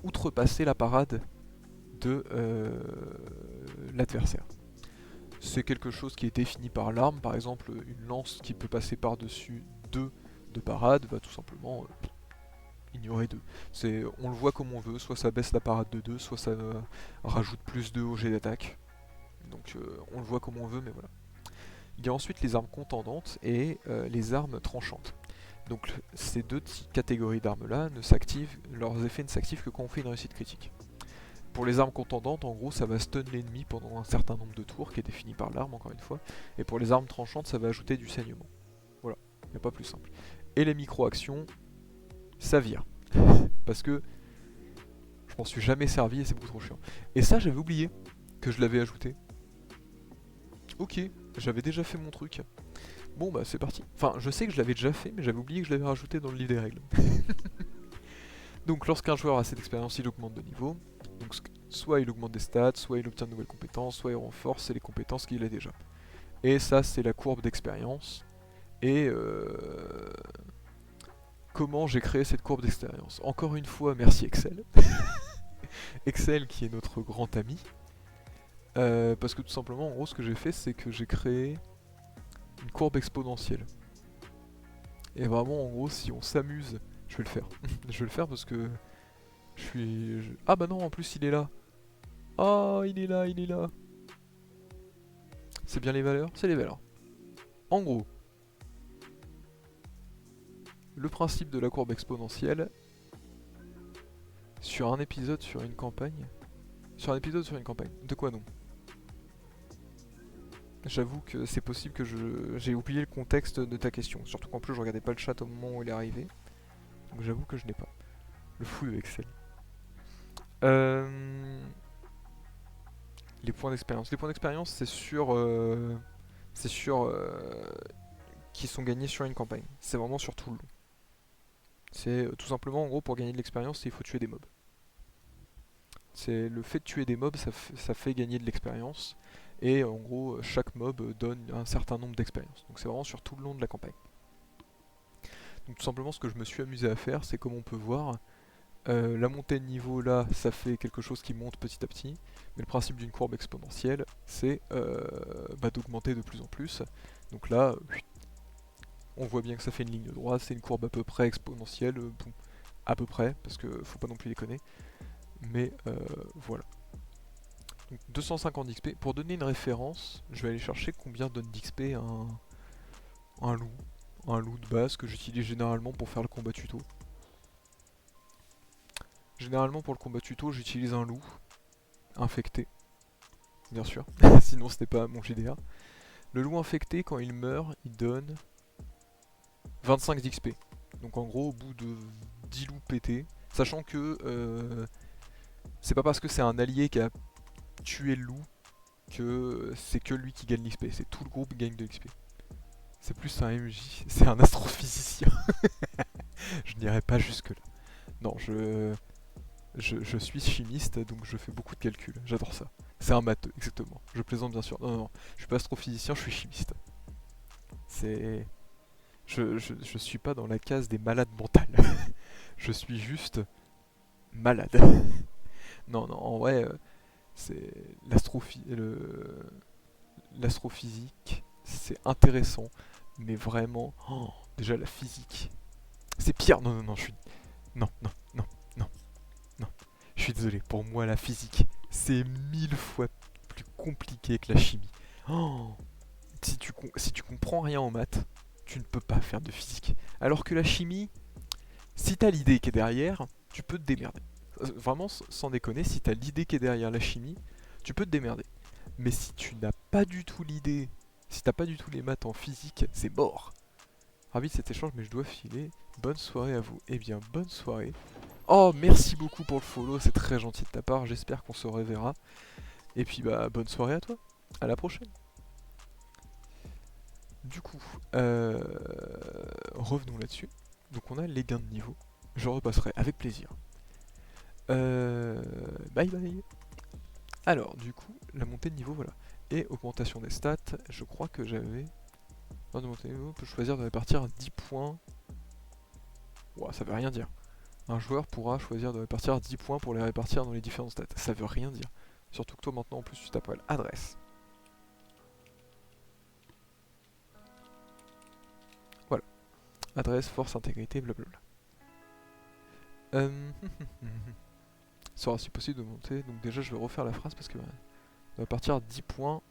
outrepasser la parade de l'adversaire. C'est quelque chose qui est défini par l'arme, par exemple une lance qui peut passer par-dessus 2 de parade va tout simplement ignorer 2. On le voit comme on veut, soit ça baisse la parade de 2, soit ça rajoute plus 2 au jet d'attaque. Donc on le voit comme on veut, mais voilà. Il y a ensuite les armes contendantes et les armes tranchantes. Donc ces deux catégories d'armes là, leurs effets ne s'activent que quand on fait une réussite critique. Pour les armes contendantes, en gros, ça va stun l'ennemi pendant un certain nombre de tours, qui est défini par l'arme, encore une fois. Et pour les armes tranchantes, ça va ajouter du saignement. Voilà, il n'y a pas plus simple. Et les micro-actions, ça vire. Parce que je m'en suis jamais servi et c'est beaucoup trop chiant. Et ça, j'avais oublié que je l'avais ajouté. Ok, j'avais déjà fait mon truc. Bon bah c'est parti. Enfin, je sais que je l'avais déjà fait, mais j'avais oublié que je l'avais rajouté dans le livre des règles. Donc lorsqu'un joueur a cette expérience, il augmente de niveau. Donc soit il augmente des stats, soit il obtient de nouvelles compétences, soit il renforce les compétences qu'il a déjà. Et ça c'est la courbe d'expérience. Et comment j'ai créé cette courbe d'expérience? Encore une fois, merci Excel. Excel qui est notre grand ami. Parce que tout simplement, en gros, ce que j'ai fait, c'est que j'ai créé une courbe exponentielle. Et vraiment, en gros, si on s'amuse, je vais le faire. Je vais le faire parce que Ah bah non, en plus il est là. Ah, il est là, il est là. C'est bien les valeurs? C'est les valeurs. En gros, le principe de la courbe exponentielle sur un épisode, sur une campagne. Sur un épisode, sur une campagne. De quoi non? J'avoue que c'est possible que j'ai oublié le contexte de ta question. Surtout qu'en plus je regardais pas le chat au moment où il est arrivé. Donc j'avoue que je n'ai pas. Le fou de Excel. Les points d'expérience. Les points d'expérience, c'est sur... qui sont gagnés sur une campagne. C'est vraiment sur tout le long. C'est tout simplement, en gros, pour gagner de l'expérience, il faut tuer des mobs. C'est le fait de tuer des mobs, ça fait gagner de l'expérience. Et en gros, chaque mob donne un certain nombre d'expériences. Donc c'est vraiment sur tout le long de la campagne. Donc tout simplement, ce que je me suis amusé à faire, c'est comme on peut voir, la montée de niveau là, ça fait quelque chose qui monte petit à petit. Mais le principe d'une courbe exponentielle, c'est d'augmenter de plus en plus. Donc là, on voit bien que ça fait une ligne droite, c'est une courbe à peu près exponentielle, bon, à peu près, parce que faut pas non plus déconner. Mais voilà. Donc 250 d'XP. Pour donner une référence, je vais aller chercher combien donne d'XP un loup. Un loup de base que j'utilise généralement pour faire le combat tuto. Généralement pour le combat tuto, j'utilise un loup infecté. bien sûr. Sinon ce n'est pas mon GDR. Le loup infecté, quand il meurt, il donne 25 d'XP. Donc en gros, au bout de 10 loups pétés, sachant que c'est pas parce que c'est un allié qui a tué le loup que c'est que lui qui gagne l'XP. C'est tout le groupe qui gagne de l'XP. C'est plus un MJ, c'est un astrophysicien. Je n'irai pas jusque là. Non, je suis chimiste, donc je fais beaucoup de calculs. J'adore ça. C'est un matheux, exactement. Je plaisante bien sûr. Non, non, non. Je suis pas astrophysicien, je suis chimiste. C'est... Je suis pas dans la case des malades mentales. Je suis juste malade. Non, non, en vrai, c'est l'astrophysique, c'est intéressant, mais vraiment, oh, déjà la physique, c'est pire. Non, non, non, je suis, non, non, non, non, non. Je suis désolé. Pour moi, la physique, c'est 1000 fois plus compliqué que la chimie. Oh, si tu comprends rien en maths, tu ne peux pas faire de physique. Alors que la chimie, si t'as l'idée qui est derrière, tu peux te démerder. Vraiment, sans déconner, si t'as l'idée qui est derrière la chimie, tu peux te démerder. Mais si tu n'as pas du tout l'idée, si t'as pas du tout les maths en physique, c'est mort. Ravi de cet échange, mais je dois filer. Bonne soirée à vous. Eh bien, bonne soirée. Oh, merci beaucoup pour le follow, c'est très gentil de ta part. J'espère qu'on se reverra. Et puis, bah, bonne soirée à toi. À la prochaine. Du coup, revenons là-dessus. Donc, on a les gains de niveau. Je repasserai avec plaisir. Bye bye. Alors, du coup, la montée de niveau, voilà. Et augmentation des stats, je crois que j'avais... Lors de montée de niveau, on peut choisir de répartir 10 points. Ouah, ça veut rien dire. Un joueur pourra choisir de répartir 10 points pour les répartir dans les différentes stats. Ça veut rien dire. Surtout que toi, maintenant, en plus, tu t'appelles adresse. Voilà. Adresse, force, intégrité, blablabla. Sera si possible de monter. Donc déjà, je vais refaire la phrase parce que... on va partir 10 points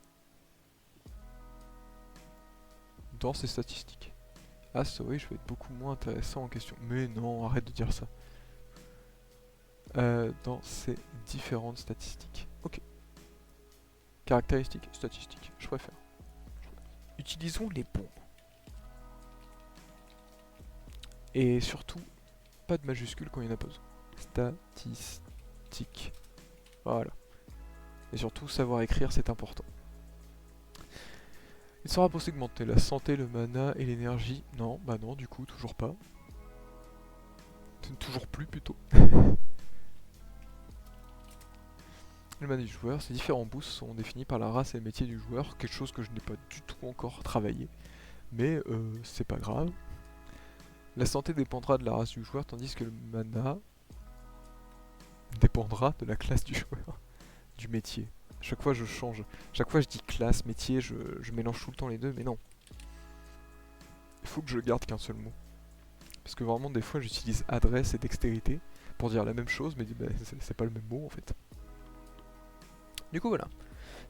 dans ces statistiques. Ah, sorry, je vais être beaucoup moins intéressant en question. Mais non, arrête de dire ça. Dans ces différentes statistiques. Ok. Caractéristiques, statistiques, je préfère. Utilisons les bons. Et surtout, pas de majuscules quand il y en a pas besoin. Statistique. Voilà. Et surtout, savoir écrire, c'est important. Il sera possible d'augmenter la santé, le mana et l'énergie. Non, bah non, du coup, toujours pas. Toujours plus, plutôt. Le mana du joueur, ces différents boosts sont définis par la race et le métier du joueur, quelque chose que je n'ai pas du tout encore travaillé. Mais c'est pas grave. La santé dépendra de la race du joueur, tandis que le mana dépendra de la classe du joueur, du métier. Chaque fois je change, chaque fois je dis classe, métier, je mélange tout le temps les deux, mais non. Il faut que je garde qu'un seul mot. Parce que vraiment des fois j'utilise adresse et dextérité pour dire la même chose, mais bah, c'est pas le même mot en fait. Du coup voilà.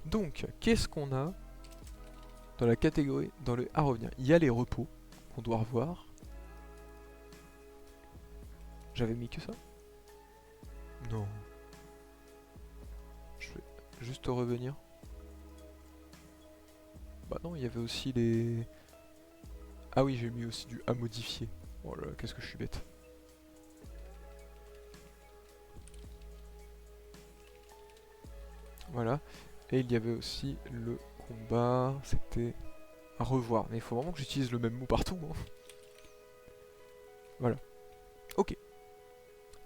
Donc, qu'est-ce qu'on a dans la catégorie, dans le à revenir? Il y a les repos qu'on doit revoir. J'avais mis que ça? Non. Je vais juste revenir. Bah non, il y avait aussi les... Ah oui, j'ai mis aussi du à modifier. Oh là là, qu'est-ce que je suis bête. Voilà. Et il y avait aussi le combat. C'était à revoir. Mais il faut vraiment que j'utilise le même mot partout. Hein. Voilà. Ok.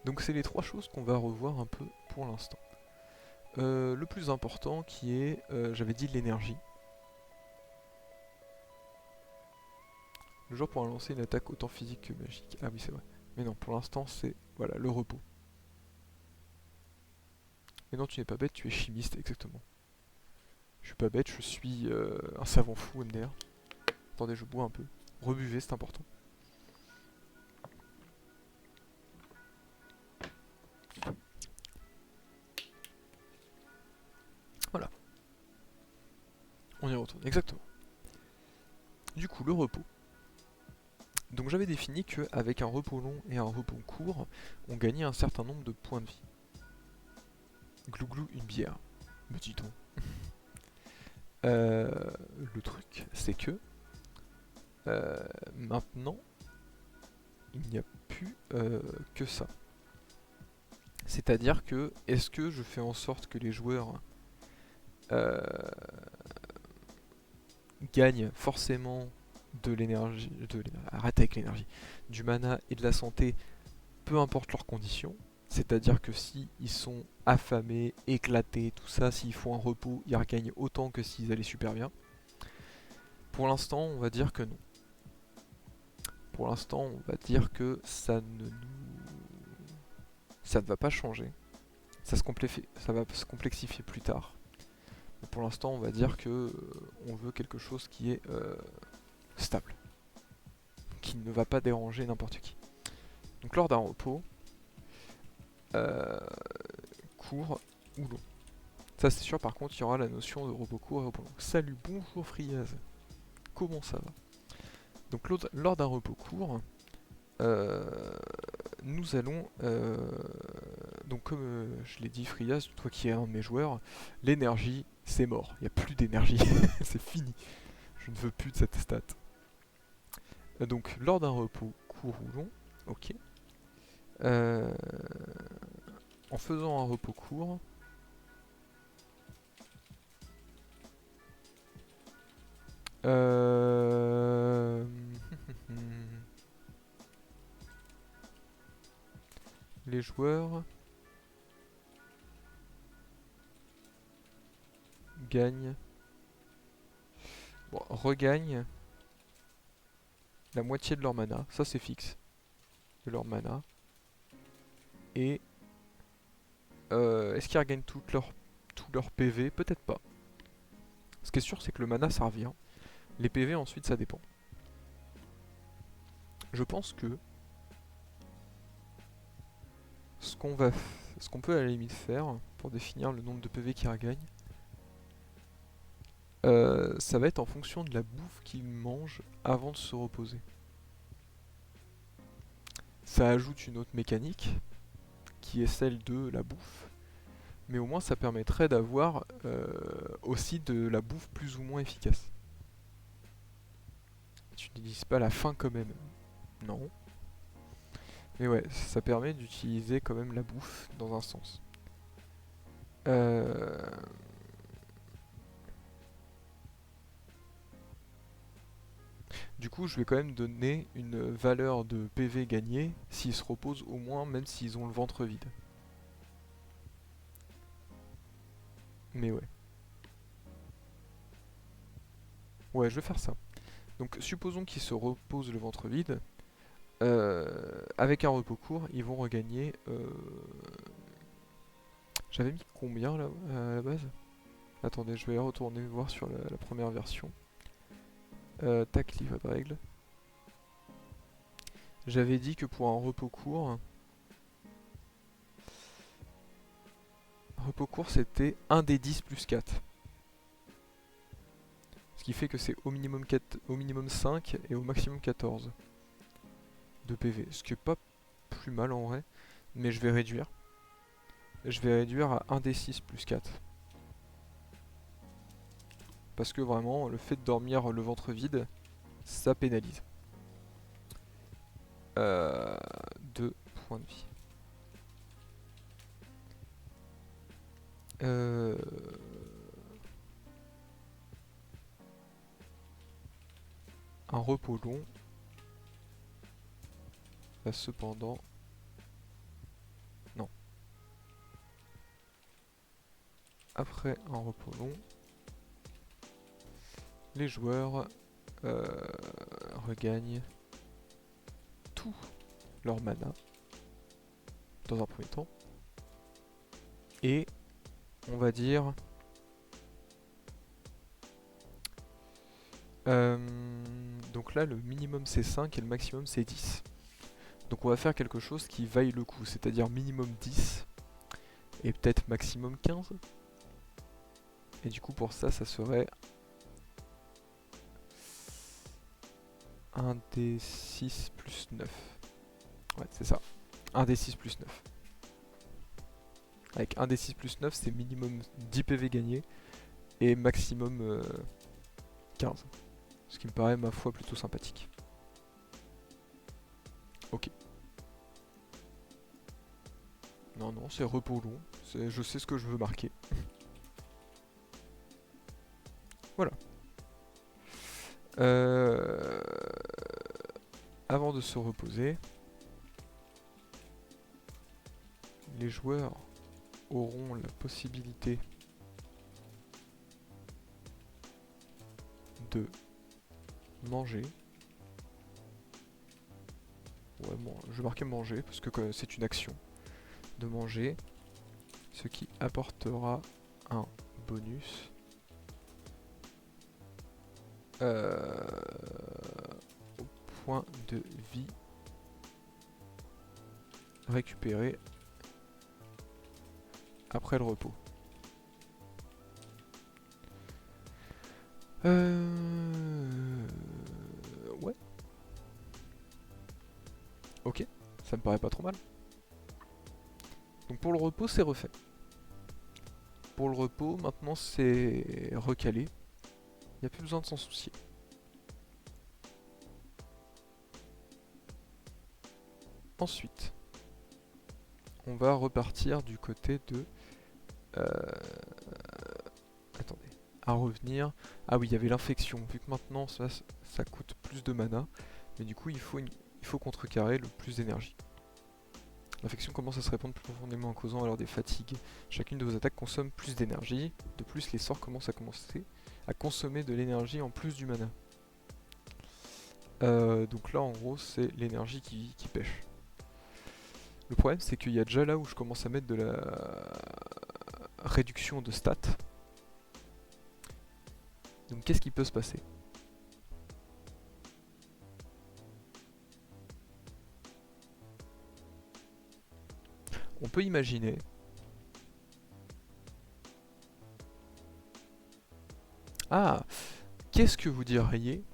Donc c'est les trois choses qu'on va revoir un peu pour l'instant. Le plus important qui est, j'avais dit l'énergie. Le joueur pourra lancer une attaque autant physique que magique. Ah oui c'est vrai. Mais non, pour l'instant c'est voilà le repos. Mais non, tu n'es pas bête, tu es chimiste, exactement. Je suis pas bête, je suis un savant fou MDR. Attendez, je bois un peu. Rebuvez, c'est important. Voilà. On y retourne, exactement. Du coup, le repos. Donc j'avais défini qu'avec un repos long et un repos court, on gagnait un certain nombre de points de vie. Glouglou, une bière, me dit-on. Le truc, c'est que maintenant, il n'y a plus que ça. C'est-à-dire que, est-ce que je fais en sorte que les joueurs euh, gagnent forcément de l'énergie, arrête avec l'énergie, du mana et de la santé, peu importe leurs conditions. C'est-à-dire que si ils sont affamés, éclatés, tout ça, s'ils font un repos, ils regagnent autant que s'ils allaient super bien. Pour l'instant, on va dire que non. Pour l'instant, on va dire que ça ne va pas changer. Ça va se complexifier plus tard. Mais pour l'instant, on va dire que on veut quelque chose qui est stable, qui ne va pas déranger n'importe qui. Donc lors d'un repos, court ou long. Ça c'est sûr, par contre, il y aura la notion de repos court et repos long. Salut, bonjour Friaz. Comment ça va? Donc lors d'un repos court, nous allons... donc comme je l'ai dit, Friaz, toi qui es un de mes joueurs, l'énergie, c'est mort. Il n'y a plus d'énergie. C'est fini. Je ne veux plus de cette stat. Donc lors d'un repos court ou long, ok. En faisant un repos court, les joueurs gagnent, bon, regagnent la moitié de leur mana, ça c'est fixe, de leur mana. Et est-ce qu'ils regagnent tout leur PV? Peut-être pas. Ce qui est sûr, c'est que le mana ça revient. Les PV ensuite ça dépend. Je pense que ce qu'on peut à la limite faire pour définir le nombre de PV qu'ils regagnent, ça va être en fonction de la bouffe qu'ils mangent avant de se reposer. Ça ajoute une autre mécanique qui est celle de la bouffe, mais au moins ça permettrait d'avoir aussi de la bouffe plus ou moins efficace. Tu n'utilises pas la faim quand même, non. Mais ouais, ça permet d'utiliser quand même la bouffe dans un sens. Du coup, je vais quand même donner une valeur de PV gagné s'ils se reposent au moins, même s'ils ont le ventre vide. Mais ouais. Ouais, je vais faire ça. Donc, supposons qu'ils se reposent le ventre vide. Avec un repos court, ils vont regagner... J'avais mis combien là, à la base? Attendez, je vais retourner voir sur la première version. Tac, livre de règles. J'avais dit que pour un repos court... Repos court, c'était 1 des 10 plus 4. Ce qui fait que c'est au minimum 5 et au maximum 14 de PV. Ce qui est pas plus mal en vrai. Mais je vais réduire. Je vais réduire à 1 des 6 plus 4. Parce que vraiment, le fait de dormir le ventre vide, ça pénalise. 2 points de vie. Un repos long va cependant... Non. Après un repos long, les joueurs regagnent tout leur mana dans un premier temps. Et on va dire... donc là, le minimum c'est 5 et le maximum c'est 10. Donc on va faire quelque chose qui vaille le coup, c'est-à-dire minimum 10 et peut-être maximum 15. Et du coup pour ça, ça serait 1 des 6 plus 9. Ouais, c'est ça. 1 des 6 plus 9. Avec 1 des 6 plus 9, c'est minimum 10 PV gagnés et maximum 15. Ce qui me paraît, ma foi, plutôt sympathique. Ok. Non, non, c'est repos long. Je sais ce que je veux marquer. Voilà. Avant de se reposer, les joueurs auront la possibilité de manger. Ouais, bon, je vais marquer manger parce que c'est une action. De manger, ce qui apportera un bonus au point de vie récupéré après le repos. Ouais. Ok, ça me paraît pas trop mal. Donc pour le repos, c'est refait. Pour le repos, maintenant c'est recalé. Il n'y a plus besoin de s'en soucier. Ensuite, on va repartir du côté de... Attendez, à revenir... Ah oui, il y avait l'infection. Vu que maintenant ça coûte plus de mana, mais du coup il faut contrecarrer le plus d'énergie. L'infection commence à se répandre plus profondément en causant alors des fatigues. Chacune de vos attaques consomme plus d'énergie. De plus, les sorts commencent à consommer de l'énergie en plus du mana. Donc là, en gros, c'est l'énergie qui pêche. Le problème, c'est qu'il y a déjà là où je commence à mettre de la réduction de stats. Donc qu'est-ce qui peut se passer ? On peut imaginer ah, qu'est-ce que vous diriez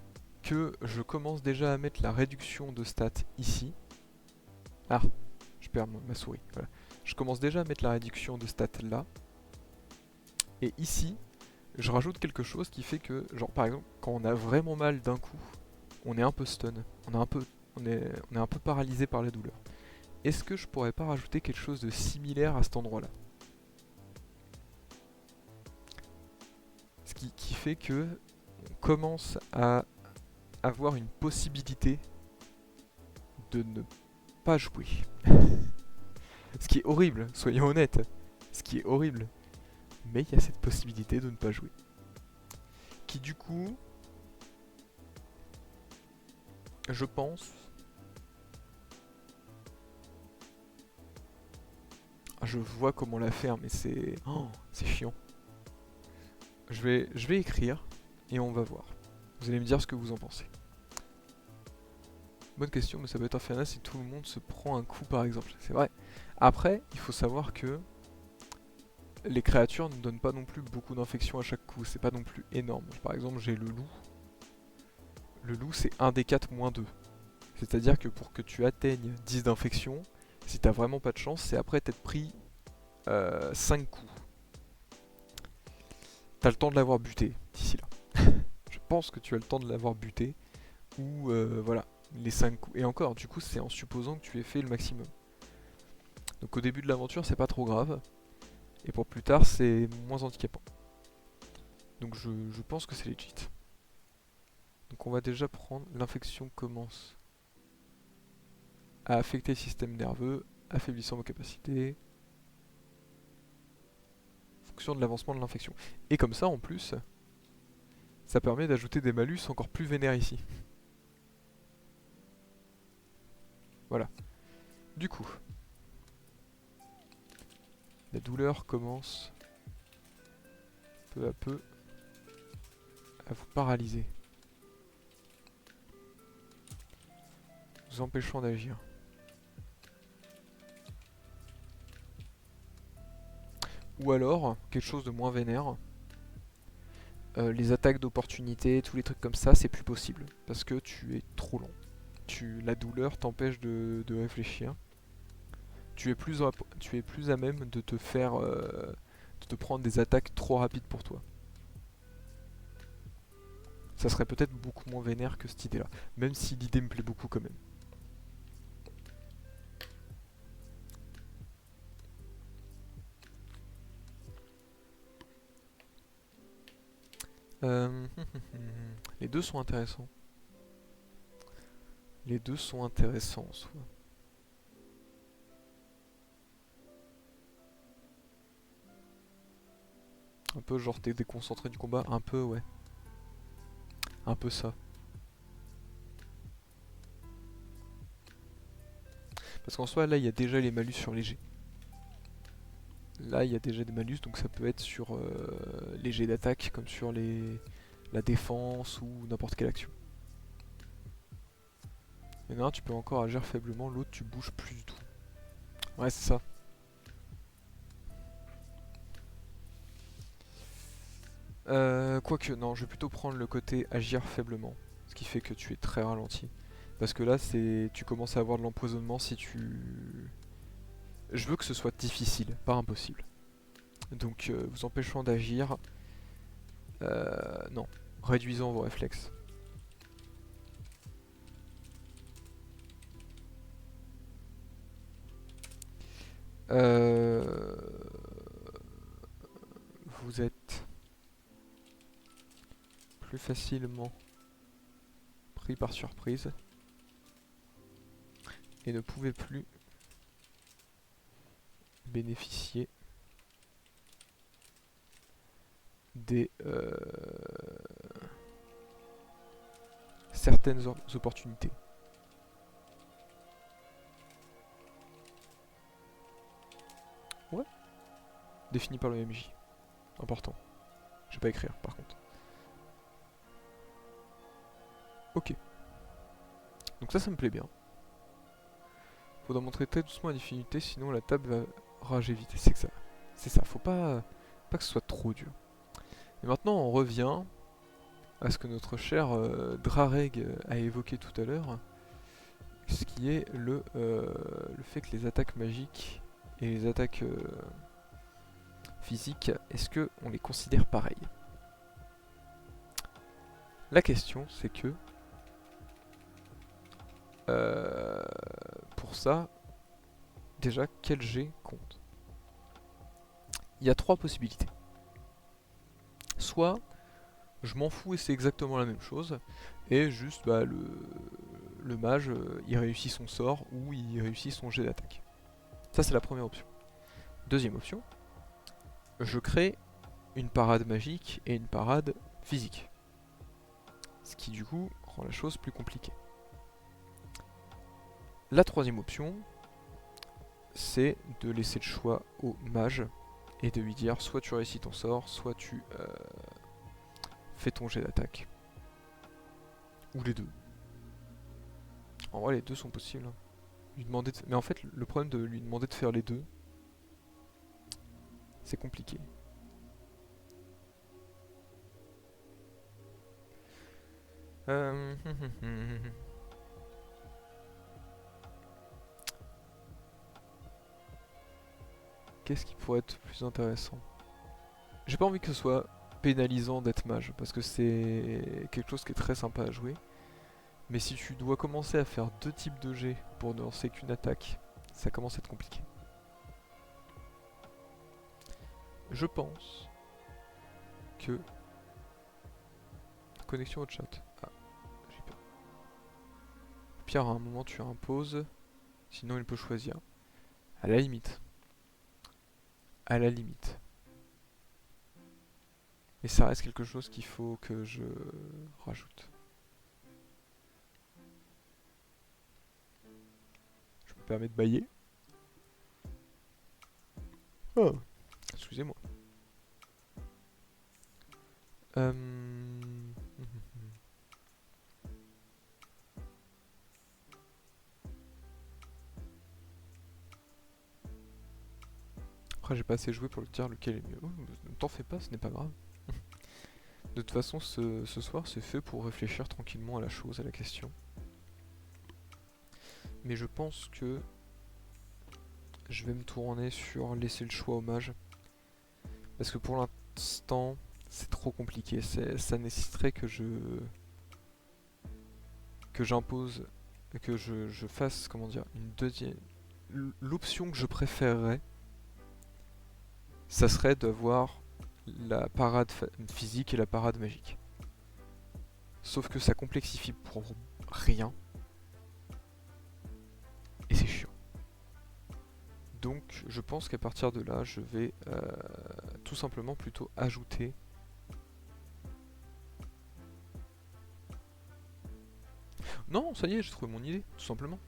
que je commence déjà à mettre la réduction de stats ici. Ah, je perds ma souris. Voilà. Je commence déjà à mettre la réduction de stats là. Et ici, je rajoute quelque chose qui fait que, genre par exemple, quand on a vraiment mal d'un coup, on est un peu stun. On est un peu paralysé par la douleur. Est-ce que je pourrais pas rajouter quelque chose de similaire à cet endroit-là ? Ce qui fait que on commence à avoir une possibilité de ne pas jouer. Ce qui est horrible, soyons honnêtes. Ce qui est horrible. Mais il y a cette possibilité de ne pas jouer. Qui du coup, je pense... Je vois comment la faire, mais c'est... Oh, c'est chiant. Je vais écrire et on va voir. Vous allez me dire ce que vous en pensez. Bonne question, mais ça peut être infernal si tout le monde se prend un coup par exemple. C'est vrai. Après, il faut savoir que les créatures ne donnent pas non plus beaucoup d'infections à chaque coup. C'est pas non plus énorme. Par exemple, j'ai le loup. Le loup, c'est 1 des 4 moins 2. C'est-à-dire que pour que tu atteignes 10 d'infection, si t'as vraiment pas de chance, c'est après t'être pris 5 coups. T'as le temps de l'avoir buté d'ici là. Je pense que tu as le temps de l'avoir buté. Ou voilà, les 5 coups. Et encore, du coup, c'est en supposant que tu aies fait le maximum. Donc au début de l'aventure, c'est pas trop grave. Et pour plus tard, c'est moins handicapant. Donc je pense que c'est legit. Donc on va déjà prendre... L'infection commence à affecter le système nerveux, affaiblissant vos capacités. Fonction de l'avancement de l'infection. Et comme ça, en plus, ça permet d'ajouter des malus encore plus vénères ici. Voilà. Du coup, la douleur commence peu à peu à vous paralyser, vous empêchant d'agir. Ou alors, quelque chose de moins vénère, les attaques d'opportunité, tous les trucs comme ça, c'est plus possible. Parce que tu es trop lent. La douleur t'empêche de réfléchir. Tu es plus à même de te faire... de te prendre des attaques trop rapides pour toi. ça serait peut-être beaucoup moins vénère que cette idée-là. Même si l'idée me plaît beaucoup quand même. Les deux sont intéressants. Les deux sont intéressants en soi. Un peu genre t'es déconcentré du combat, un peu ouais. Un peu ça. Parce qu'en soi là il y a déjà les malus sur léger. Là il y a déjà des malus donc ça peut être sur les jets d'attaque comme sur la défense ou n'importe quelle action. Il y en a un tu peux encore agir faiblement, l'autre tu bouges plus du tout. Ouais c'est ça. Quoique, non, je vais plutôt prendre le côté agir faiblement. Ce qui fait que tu es très ralenti. Parce que là, tu commences à avoir de l'empoisonnement si tu... Je veux que ce soit difficile, pas impossible. Donc, vous empêchant d'agir... non. Réduisant vos réflexes. Vous êtes plus facilement pris par surprise et ne pouvez plus bénéficier des certaines opportunités. Ouais. Défini par le MJ. Important. Je vais pas écrire par contre. Ok. Donc ça me plaît bien. Faudra montrer très doucement la difficulté, sinon la table va rager vite. C'est que ça. C'est ça, faut pas que ce soit trop dur. Et maintenant on revient à ce que notre cher Drareg a évoqué tout à l'heure. Ce qui est le fait que les attaques magiques et les attaques physiques, est-ce qu'on les considère pareil? La question c'est que pour ça, déjà quel jet compte? Il y a trois possibilités. Soit je m'en fous et c'est exactement la même chose, et juste bah, le mage il réussit son sort ou il réussit son jet d'attaque. Ça c'est la première option. Deuxième option, je crée une parade magique et une parade physique. Ce qui du coup rend la chose plus compliquée. La troisième option, c'est de laisser le choix au mage et de lui dire soit tu réussis ton sort, soit tu fais ton jet d'attaque. Ou les deux. En vrai les deux sont possibles. Lui demander de... Mais en fait le problème de lui demander de faire les deux, c'est compliqué. Qu'est-ce qui pourrait être plus intéressant? J'ai pas envie que ce soit pénalisant d'être mage, parce que c'est quelque chose qui est très sympa à jouer. Mais si tu dois commencer à faire deux types de jets pour ne lancer qu'une attaque, ça commence à être compliqué. Je pense que... Connexion au chat. Ah, j'ai peur. Au pire, à un moment, tu imposes. Sinon, il peut choisir. À la limite. À la limite. Mais ça reste quelque chose qu'il faut que je rajoute. Je me permets de bailler. Oh, excusez-moi. Après, j'ai pas assez joué pour le dire lequel est mieux. Oh, ne t'en fais pas, ce n'est pas grave. De toute façon, ce soir, c'est fait pour réfléchir tranquillement à la chose, à la question. Mais je pense que je vais me tourner sur laisser le choix au mage. Parce que pour l'instant, c'est trop compliqué. Ça nécessiterait que j'impose, que je fasse, comment dire, une deuxième. L'option que je préférerais, ça serait d'avoir la parade physique et la parade magique. Sauf que ça complexifie pour rien. Et c'est chiant. Donc je pense qu'à partir de là, je vais tout simplement plutôt ajouter... Non, ça y est, j'ai trouvé mon idée, tout simplement.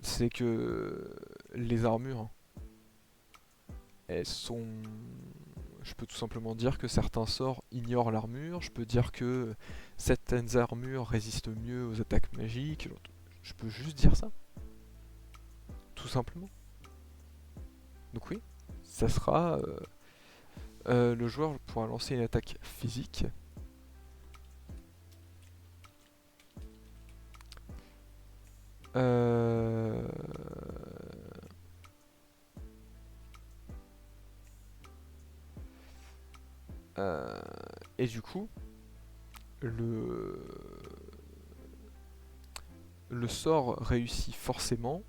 C'est que les armures, hein, elles sont... Je peux tout simplement dire que certains sorts ignorent l'armure, je peux dire que certaines armures résistent mieux aux attaques magiques, je peux juste dire ça. Tout simplement. Donc oui, ça sera... le joueur pourra lancer une attaque physique. Euh... Et du coup, le sort réussit forcément.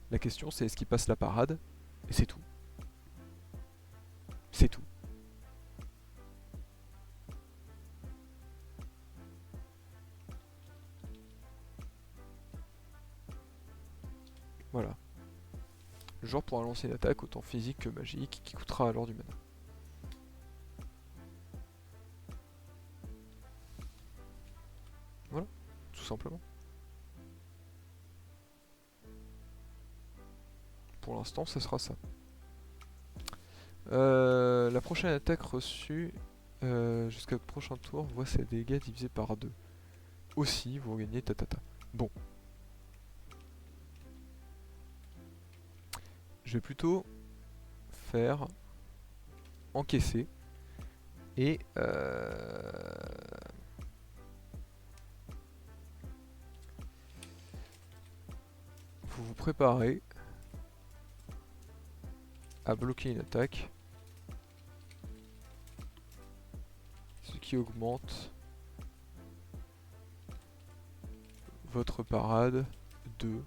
La question c'est est-ce qu'il passe la parade? Et c'est tout. C'est tout. Voilà. Le joueur pourra lancer une attaque autant physique que magique qui coûtera alors du mana. Voilà, tout simplement. Pour l'instant, ça sera ça. La prochaine attaque reçue jusqu'au prochain tour voit ses dégâts divisés par 2. Aussi, vous regagnez tatata. Bon. Je vais plutôt faire encaisser et vous vous préparez à bloquer une attaque, ce qui augmente votre parade de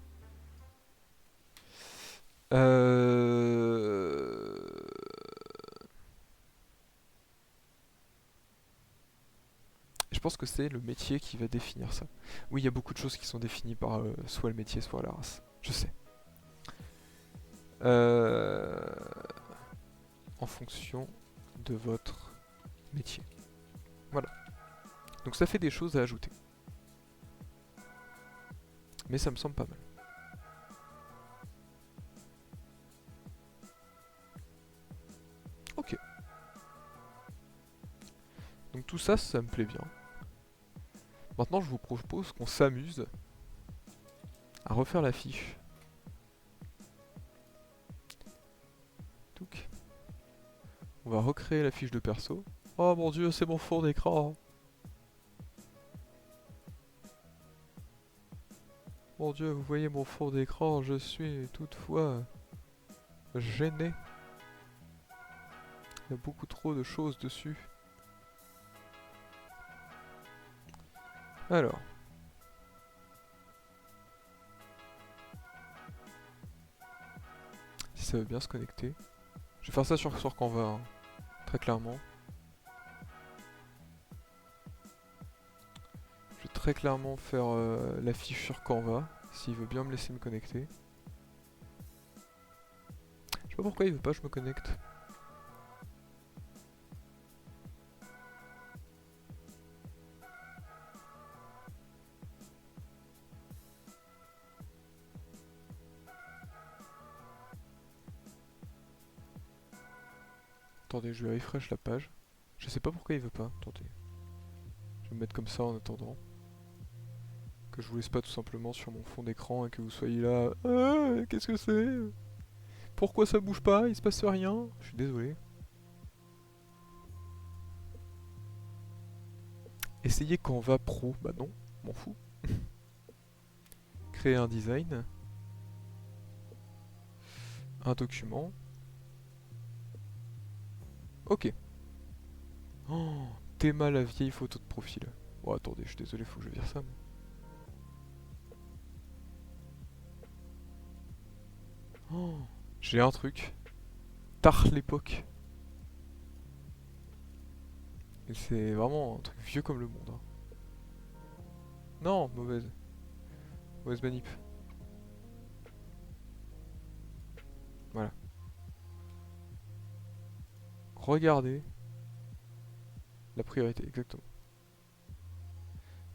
je pense que c'est le métier qui va définir ça. Oui, il y a beaucoup de choses qui sont définies par soit le métier, soit la race. Je sais. En fonction de votre métier. Voilà. Donc ça fait des choses à ajouter. Mais ça me semble pas mal. Ok. Donc tout ça, ça me plaît bien. Maintenant, je vous propose qu'on s'amuse à refaire la fiche. Touc. On va recréer la fiche de perso. Oh mon dieu, c'est mon fond d'écran. Mon dieu, vous voyez mon fond d'écran, je suis toutefois gêné. Il y a beaucoup trop de choses dessus. Alors. Si ça veut bien se connecter. Je vais faire ça sur Canva, hein, très clairement. Je vais très clairement faire la fiche sur Canva, s'il veut bien me laisser me connecter. Je sais pas pourquoi il veut pas que je me connecte. Attendez, je vais refresh la page. Je sais pas pourquoi il veut pas. Attendez. Je vais me mettre comme ça en attendant. Que je vous laisse pas tout simplement sur mon fond d'écran et que vous soyez là. Qu'est-ce que c'est? Pourquoi ça bouge pas? Il se passe rien? Je suis désolé. Essayez Canva Pro. Bah non, m'en fous. Créer un design. Un document. Ok. Oh, Théma la vieille photo de profil. Oh attendez, je suis désolé, faut que je vire ça. Oh, j'ai un truc. Tard l'époque. Et c'est vraiment un truc vieux comme le monde. Hein. Non, mauvaise. Mauvaise manip. Voilà. Regardez la priorité, exactement.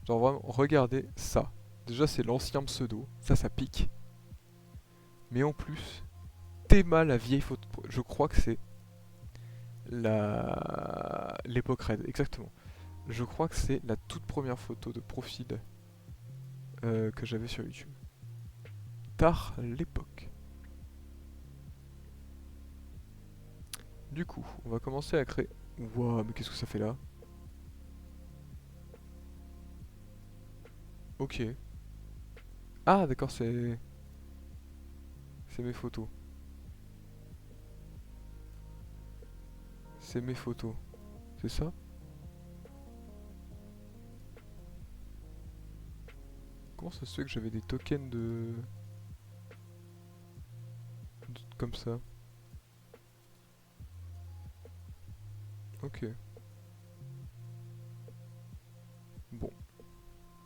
Genre vraiment, regardez ça. Déjà, c'est l'ancien pseudo. Ça pique. Mais en plus, Théma, la vieille photo. Je crois que c'est l'époque Red, exactement. Je crois que c'est la toute première photo de profil que j'avais sur YouTube. Tard l'époque. Du coup, on va commencer à créer. Waouh, mais qu'est-ce que ça fait là? Ok. Ah, d'accord, c'est. C'est mes photos. C'est mes photos. C'est ça? Comment ça se fait que j'avais des tokens comme ça? Ok. Bon.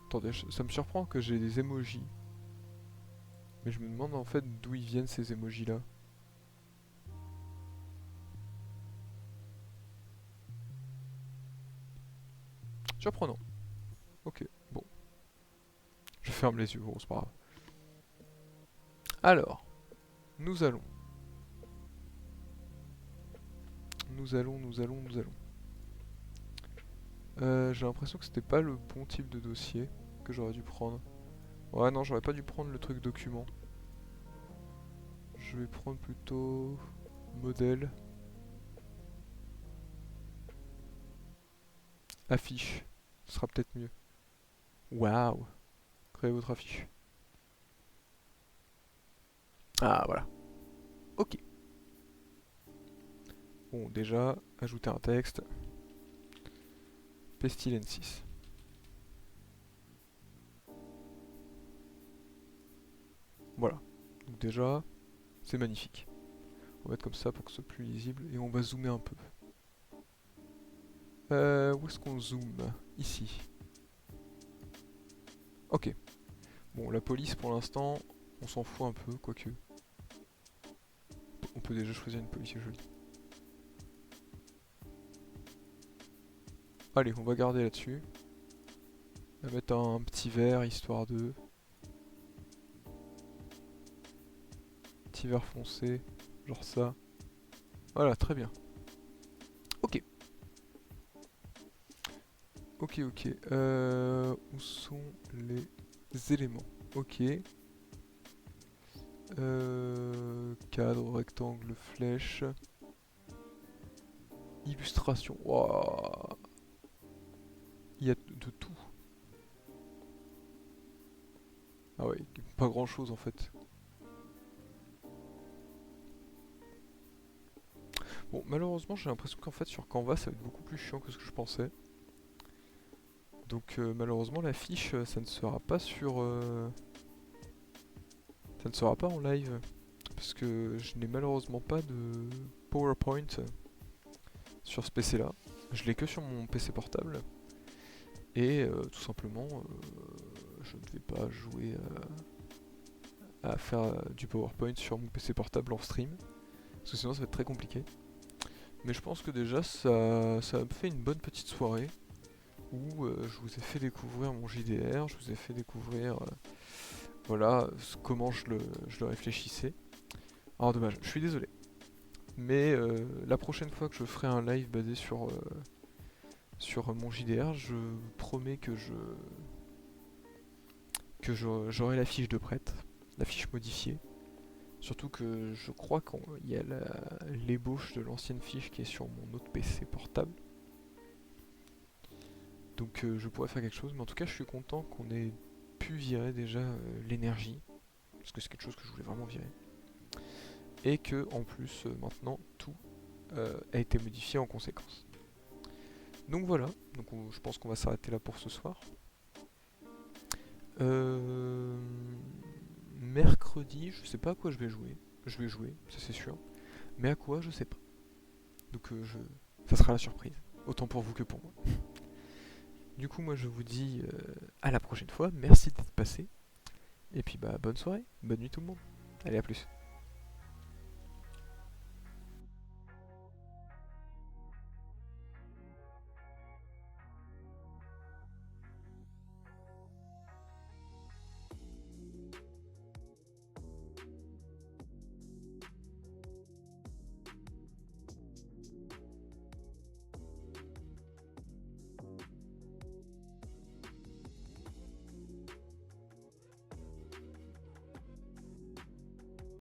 Attendez, ça me surprend que j'ai des emojis. Mais je me demande en fait d'où ils viennent ces emojis là. Surprenant. Ok, bon. Je ferme les yeux, bon, c'est pas grave. Alors, nous allons. Nous allons. J'ai l'impression que c'était pas le bon type de dossier que j'aurais dû prendre. Ouais, non, j'aurais pas dû prendre le truc document. Je vais prendre plutôt modèle. Affiche. Ce sera peut-être mieux. Waouh. Créez votre affiche. Ah, voilà. Ok. Bon, déjà, ajouter un texte. Pestilensis. Voilà. Donc déjà, c'est magnifique. On va mettre comme ça pour que ce soit plus lisible. Et on va zoomer un peu. Où est-ce qu'on zoome? Ici. Ok. Bon, la police pour l'instant, on s'en fout un peu, quoique. On peut déjà choisir une police jolie. Allez, on va garder là-dessus. On va mettre un petit vert, histoire de... Petit vert foncé, genre ça. Voilà, très bien. Ok. Ok. Où sont les éléments? Ok. Cadre, rectangle, flèche. Illustration. Waouh. Il y a de tout. Ah ouais, pas grand chose en fait. Bon, malheureusement, j'ai l'impression qu'en fait sur Canva ça va être beaucoup plus chiant que ce que je pensais. Donc malheureusement la fiche ça ne sera pas sur ça ne sera pas en live parce que je n'ai malheureusement pas de PowerPoint sur ce PC là. Je l'ai que sur mon PC portable et tout simplement je ne vais pas jouer à faire du PowerPoint sur mon PC portable en stream parce que sinon ça va être très compliqué. Mais je pense que déjà ça me fait une bonne petite soirée où je vous ai fait découvrir mon JDR, je vous ai fait découvrir voilà comment je le réfléchissais. Alors dommage, je suis désolé. Mais la prochaine fois que je ferai un live basé sur mon JDR, je promets que j'aurai la fiche de prête, la fiche modifiée. Surtout que je crois qu'il y a l'ébauche de l'ancienne fiche qui est sur mon autre PC portable. Donc je pourrais faire quelque chose, mais en tout cas je suis content qu'on ait pu virer déjà l'énergie, parce que c'est quelque chose que je voulais vraiment virer. Et que en plus maintenant tout a été modifié en conséquence. Donc voilà, donc je pense qu'on va s'arrêter là pour ce soir. Euh, Mercredi, je sais pas à quoi je vais jouer. Je vais jouer, ça c'est sûr. Mais à quoi, je sais pas. Donc ça sera la surprise. Autant pour vous que pour moi. Du coup, moi je vous dis à la prochaine fois. Merci d'être passé. Et puis bah bonne soirée, bonne nuit tout le monde. Allez, à plus.